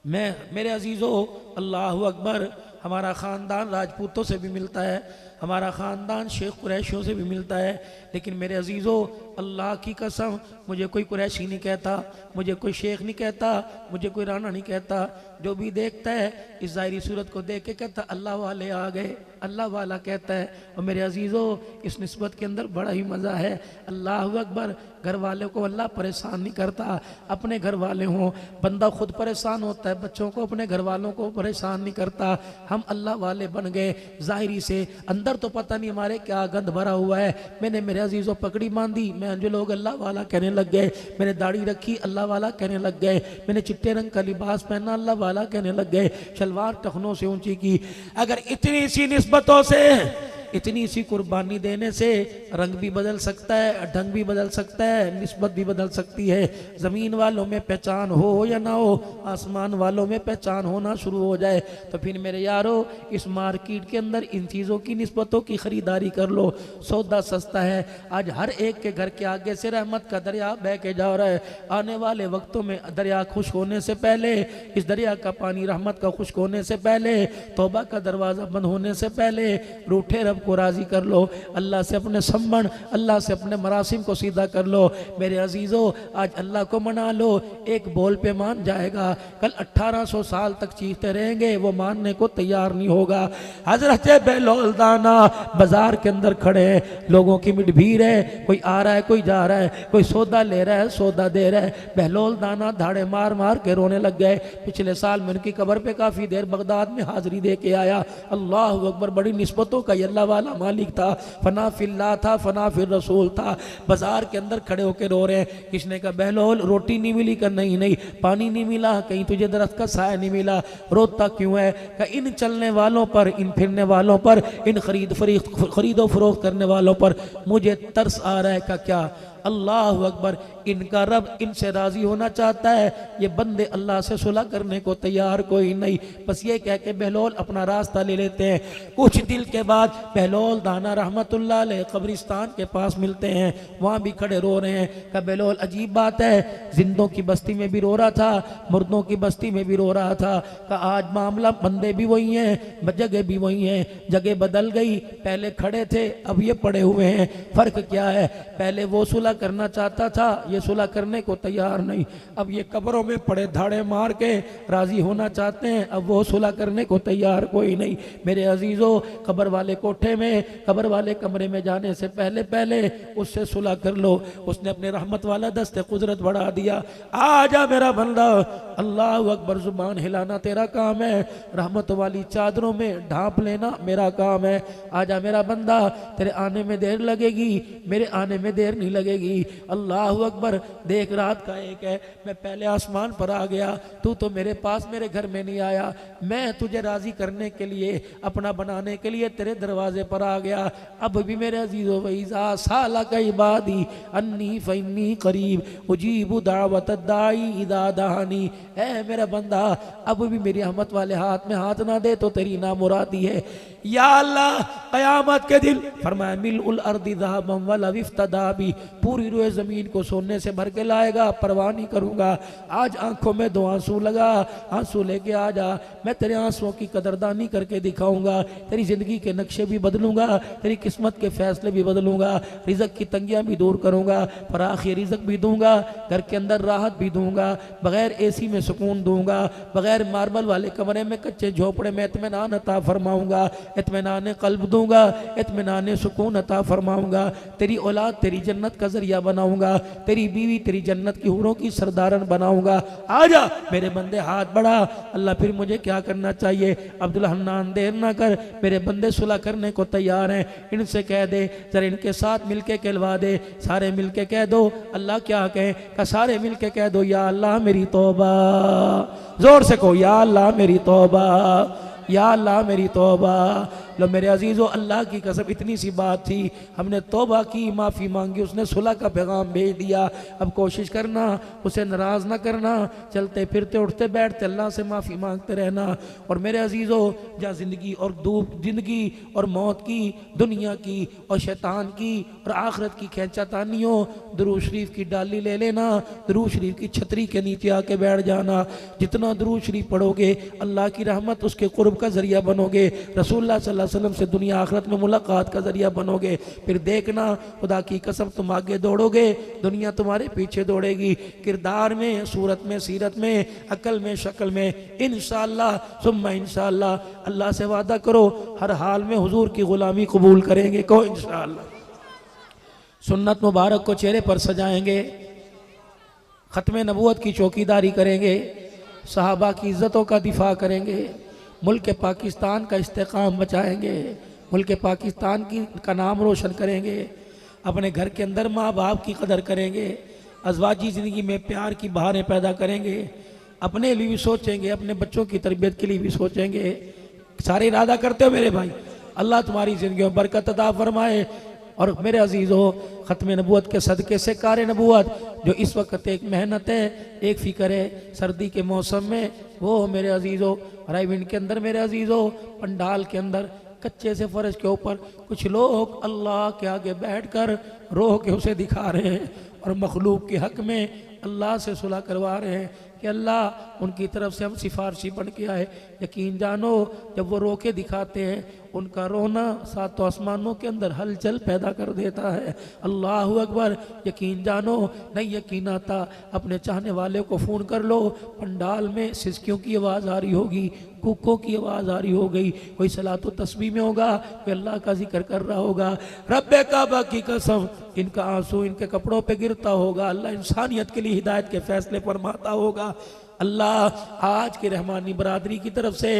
मैं मेरे अजीज़ों अल्लाह अकबर, हमारा ख़ानदान राजपूतों से भी मिलता है, हमारा ख़ानदान शेख कुरैशियों से भी मिलता है, लेकिन मेरे अजीज़ों अल्लाह की कसम मुझे कोई कुरैशी नहीं कहता, मुझे कोई शेख नहीं कहता, मुझे कोई राना नहीं कहता। जो भी देखता है इस ज़ाहिरी सूरत को देख के कहता अल्लाह वाले आ गए, अल्लाह वाला कहता है। और मेरे अजीज़ों इस निस्बत के अंदर बड़ा ही मज़ा है। अल्लाह अकबर, घर वाले को अल्लाह परेशान नहीं करता, अपने घर वाले हों, बंदा खुद परेशान होता है, बच्चों को अपने घर वालों को परेशान नहीं करता। हम अल्लाह वाले बन गए ज़ाहिरी से, अंदर तो पता नहीं हमारे क्या गंद भरा हुआ है। मैंने मेरे अजीज़ों पकड़ी बांधी, मैं जो लोग अल्लाह वाला कहने लग गए, मैंने दाढ़ी रखी अल्लाह वाला कहने लग गए, मैंने चिट्टे रंग का लिबास पहना अल्लाह वाला कहने लग गए, शलवार टखनों से ऊंची की। अगर इतनी सी निस्बतों से, इतनी सी कुर्बानी देने से रंग भी बदल सकता है, ढंग भी बदल सकता है, निस्बत भी बदल सकती है। ज़मीन वालों में पहचान हो या ना हो, आसमान वालों में पहचान होना शुरू हो जाए तो फिर मेरे यारो इस मार्केट के अंदर इन चीज़ों की निस्बतों की ख़रीदारी कर लो, सौदा सस्ता है। आज हर एक के घर के आगे से रहमत का दरिया बह के जा रहा है। आने वाले वक्तों में दरिया खुश्क होने से पहले, इस दरिया का पानी रहमत का खुश्क होने से पहले, तौबा का दरवाज़ा बंद होने से पहले रूठे रब को राजी कर लो, अल्लाह से अपने संबंध, अल्लाह से अपने मरासिम को सीधा कर लो। मेरे अजीज़ों आज अल्लाह को मना लो, एक बोल पे मान जाएगा, कल 1800 साल तक चीखते रहेंगे, वो मानने को तैयार नहीं होगा। हजरत बेलोल दाना बाजार के अंदर खड़े हैं, लोगों की मिट भीड़ है, कोई आ रहा है कोई जा रहा है, कोई सौदा ले रहा है सौदा दे रहा है। बेलोल दाना धाड़े मार मार के रोने लग गए। पिछले साल मैं उनकी कब्र पे काफ़ी देर बगदाद में हाजिरी दे के आया। अल्लाह अकबर, बड़ी निस्बतों का अल्लाह वाला मालिक था, फना फिल्लाह था, फना फिर रसूल था। बाजार के अंदर खड़े होकर रो रहे हैं। किसने कहा बेलोल रोटी नहीं मिली, का नहीं नहीं, पानी नहीं मिला, कहीं तुझे दरख्त का साया नहीं मिला, रोता क्यों है? का इन चलने वालों पर, इन फिरने वालों पर, इन खरीदो फरोख्त करने वालों पर मुझे तरस आ रहा है। का क्या? अल्लाह अकबर। इनका रब इनसे राजी होना चाहता है, ये बंदे अल्लाह से सुलह करने को तैयार कोई नहीं। बस ये कह के बहलोल अपना रास्ता ले लेते हैं। कुछ दिल के बाद बहलोल दाना रहमतुल्लाह अलैह कब्रिस्तान के पास मिलते हैं, वहाँ भी खड़े रो रहे हैं। कहा बहलोल अजीब बात है, जिंदों की बस्ती में भी रो रहा था, मुर्दों की बस्ती में भी रो रहा था। कहा आज मामला, बंदे भी वही हैं, जगह भी वही हैं, जगह बदल गई, पहले खड़े थे अब ये पड़े हुए हैं। फर्क क्या है, पहले वो सुलह करना चाहता था, ये सुलह करने को तैयार नहीं। अब ये कब्रों में पड़े धाड़े मार के राजी होना चाहते हैं, अब वो सुलह करने को तैयार कोई नहीं। मेरे अजीजों, कब्र वाले कोठे में, कब्र वाले कमरे में जाने से पहले पहले उससे सुलह कर लो। उसने अपने रहमत वाला दस्ते कुदरत बढ़ा दिया। आजा मेरा बंदा, अल्लाह अकबर, जुबान हिलाना तेरा काम है, रहमत वाली चादरों में ढांप लेना मेरा काम है। आजा मेरा बंदा, तेरे आने में देर लगेगी, मेरे आने में देर नहीं लगेगी। अल्लाह अकबर। देख रात का एक है, मैं पहले आसमान पर आ गया, तू तो मेरे पास मेरे घर में नहीं आया। मैं तुझे राजी करने के लिए, अपना बनाने के लिए तेरे दरवाजे पर आ गया। अब भी मेरे अजीजो वईज़ा साला का इबादी अन्नी फ़इन्नी करीब उजीबु दावत दाई इदा दहानी। ऐ मेरा बंदा, अब भी मेरी रहमत वाले हाथ में हाथ ना दे तो तेरी ना मुरादी है। या अल्लाह, क़यामत के दिन फरमाया मिल उल अर्दी ज़हबन वला इफ्तदा भी, पूरी रोए ज़मीन को सोने से भर के लाएगा, परवाह नहीं करूँगा। आज आंखों में दो आंसू लगा, आंसू लेके आ जा, मैं तेरे आंसुओं की कदरदानी करके दिखाऊंगा। तेरी ज़िंदगी के नक्शे भी बदलूंगा, तेरी किस्मत के फैसले भी बदलूंगा, रिज़्क़ की तंगियाँ भी दूर करूँगा, फराखी रिज़्क़ भी दूंगा, घर के अंदर राहत भी दूंगा, बग़ैर एसी में सुकून दूंगा, बग़ैर मार्बल वाले कमरे में कच्चे झोपड़े में इत्मीनान अता फरमाऊँगा, इत्मीनान क़ल्ब दूंगा, इत्मीनान सुकून अता फरमाऊँगा। तेरी औलाद तेरी जन्नत का ज़रिया बनाऊँगा, तेरी बीवी तेरी जन्नत की हूरों की सरदारन बनाऊँगा। आजा मेरे बंदे, हाथ बढ़ा। अल्लाह फिर मुझे क्या करना चाहिए? अब्दुल हन्नान देर ना कर, मेरे बंदे सुलह करने को तैयार हैं, इनसे कह दे जरा इनके साथ मिलके कहलवा दे। सारे मिलके कह दो। अल्लाह क्या कहे? का सारे मिलके कह दो या अल्लाह मेरी तौबा। जोर से कहो या अल्लाह मेरी तौबा, या अल्लाह मेरी तौबा। लो मेरे अजीज़ों, अल्लाह की कसम इतनी सी बात थी, हमने तौबा की, माफ़ी मांगी, उसने सुलह का पैगाम भेज दिया। अब कोशिश करना, उसे नाराज़ ना करना, चलते फिरते उठते बैठते अल्लाह से माफ़ी मांगते रहना। और मेरे अजीज़ों, जहाँ ज़िंदगी और ज़िंदगी और मौत की, दुनिया की और शैतान की और आखिरत की खींचातानी हो, दुरूद शरीफ की डाली ले लेना, दुरूद शरीफ की छतरी के नीचे आके बैठ जाना। जितना दुरूद शरीफ पढ़ोगे, अल्लाह की रहमत, उसके कुर्ब का ज़रिया बनोगे, रसूलुल्लाह सल्लल्लाहु अलैहि वसल्लम से दुनिया आखिरत में मुलाकात का ज़रिया बनोगे। फिर देखना, खुदा की कसम, तुम आगे दौड़ोगे, दुनिया तुम्हारे पीछे दौड़ेगी। किरदार में, सूरत में, सीरत में, अकल में, शक्ल में, इंशाअल्लाह सुम्मा इंशाअल्लाह। अल्लाह से वादा करो हर हाल में हुजूर की गुलामी कबूल करेंगे। कहो इंशाअल्लाह। सुन्नत मुबारक को चेहरे पर सजाएंगे, ख़त्म नबूवत की चौकीदारी करेंगे, सहाबा की इज़्ज़तों का दिफा करेंगे, मुल्क पाकिस्तान का इस्तेकाम बचाएंगे, मुल्क पाकिस्तान का नाम रोशन करेंगे, अपने घर के अंदर माँ बाप की कदर करेंगे, अज़वाजी ज़िंदगी में प्यार की बहारें पैदा करेंगे, अपने लिए भी सोचेंगे, अपने बच्चों की तरबियत के लिए भी सोचेंगे। सारे इरादा करते हो मेरे भाई, अल्लाह तुम्हारी ज़िंदगी में बरकत अता फरमाए। और मेरे अजीज़ों, ख़त्म नबूवत के सदक़े से कार नबूवत जो इस वक्त एक मेहनत है, एक फ़िक्र है सर्दी के मौसम में, वो मेरे अजीज़ों रायविंड के अंदर, मेरे अजीज़ों पंडाल के अंदर कच्चे से फर्श के ऊपर कुछ लोग अल्लाह के आगे बैठकर रो के उसे दिखा रहे हैं और मखलूक के हक़ में अल्लाह से सुलह करवा रहे हैं कि अल्लाह उनकी तरफ से हम सिफारशी बन के आए। यकीन जानो, जब वो रो के दिखाते हैं, उनका रोना सातों आसमानों के अंदर हलचल पैदा कर देता है। अल्लाह अकबर। यकीन जानो, नहीं यकीन आता, अपने चाहने वाले को फ़ोन कर लो, पंडाल में सिसकियों की आवाज़ आ रही होगी, कुक्कों की आवाज़ आ रही हो गई, कोई सलातो तस्बीह में होगा, कोई अल्लाह का जिक्र कर रहा होगा। रब्बे काबा की कसम, इनका आंसू इनके कपड़ों पे गिरता होगा, अल्लाह इंसानियत के लिए हिदायत के फैसले फरमाता होगा। अल्लाह आज के रहमानी बरादरी की तरफ से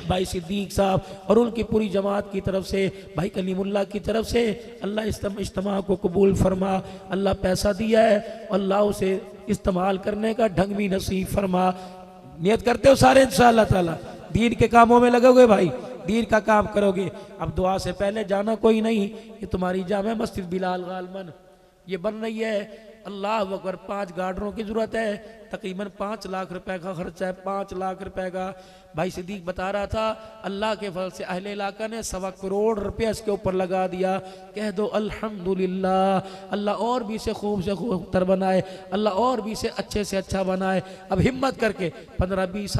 भाई सिद्दीक साहब और उनकी पूरी जमात की तरफ से, भाई कलीमुल्लाह की तरफ से, अल्लाह इज्तिमा को कबूल फरमा। अल्लाह पैसा दिया है, अल्लाह उसे इस्तेमाल करने का ढंग भी नसीब फरमा। नियत करते हो सारे इंशाअल्लाह ताला, दीन के कामों में लगोगे भाई, दीन का काम करोगे। अब दुआ से पहले जाना कोई नहीं, ये तुम्हारी जामे मस्जिद बिलाल गालमन ये बन रही है। अल्लाह अकबर, 5 गार्डरों की जरूरत है, तकरीबन 5 लाख रुपए का खर्चा है, 5 लाख रुपए का। भाई सिद्दीक बता रहा था अल्लाह के फल से अहले इलाका ने 1.25 करोड़ रुपया इसके ऊपर लगा दिया। कह दो अल्हम्दुलिल्लाह। अल्लाह और भी से खूबतर बनाए, अल्लाह और भी से अच्छे अच्छा बनाए। अब हिम्मत करके 15-20 साल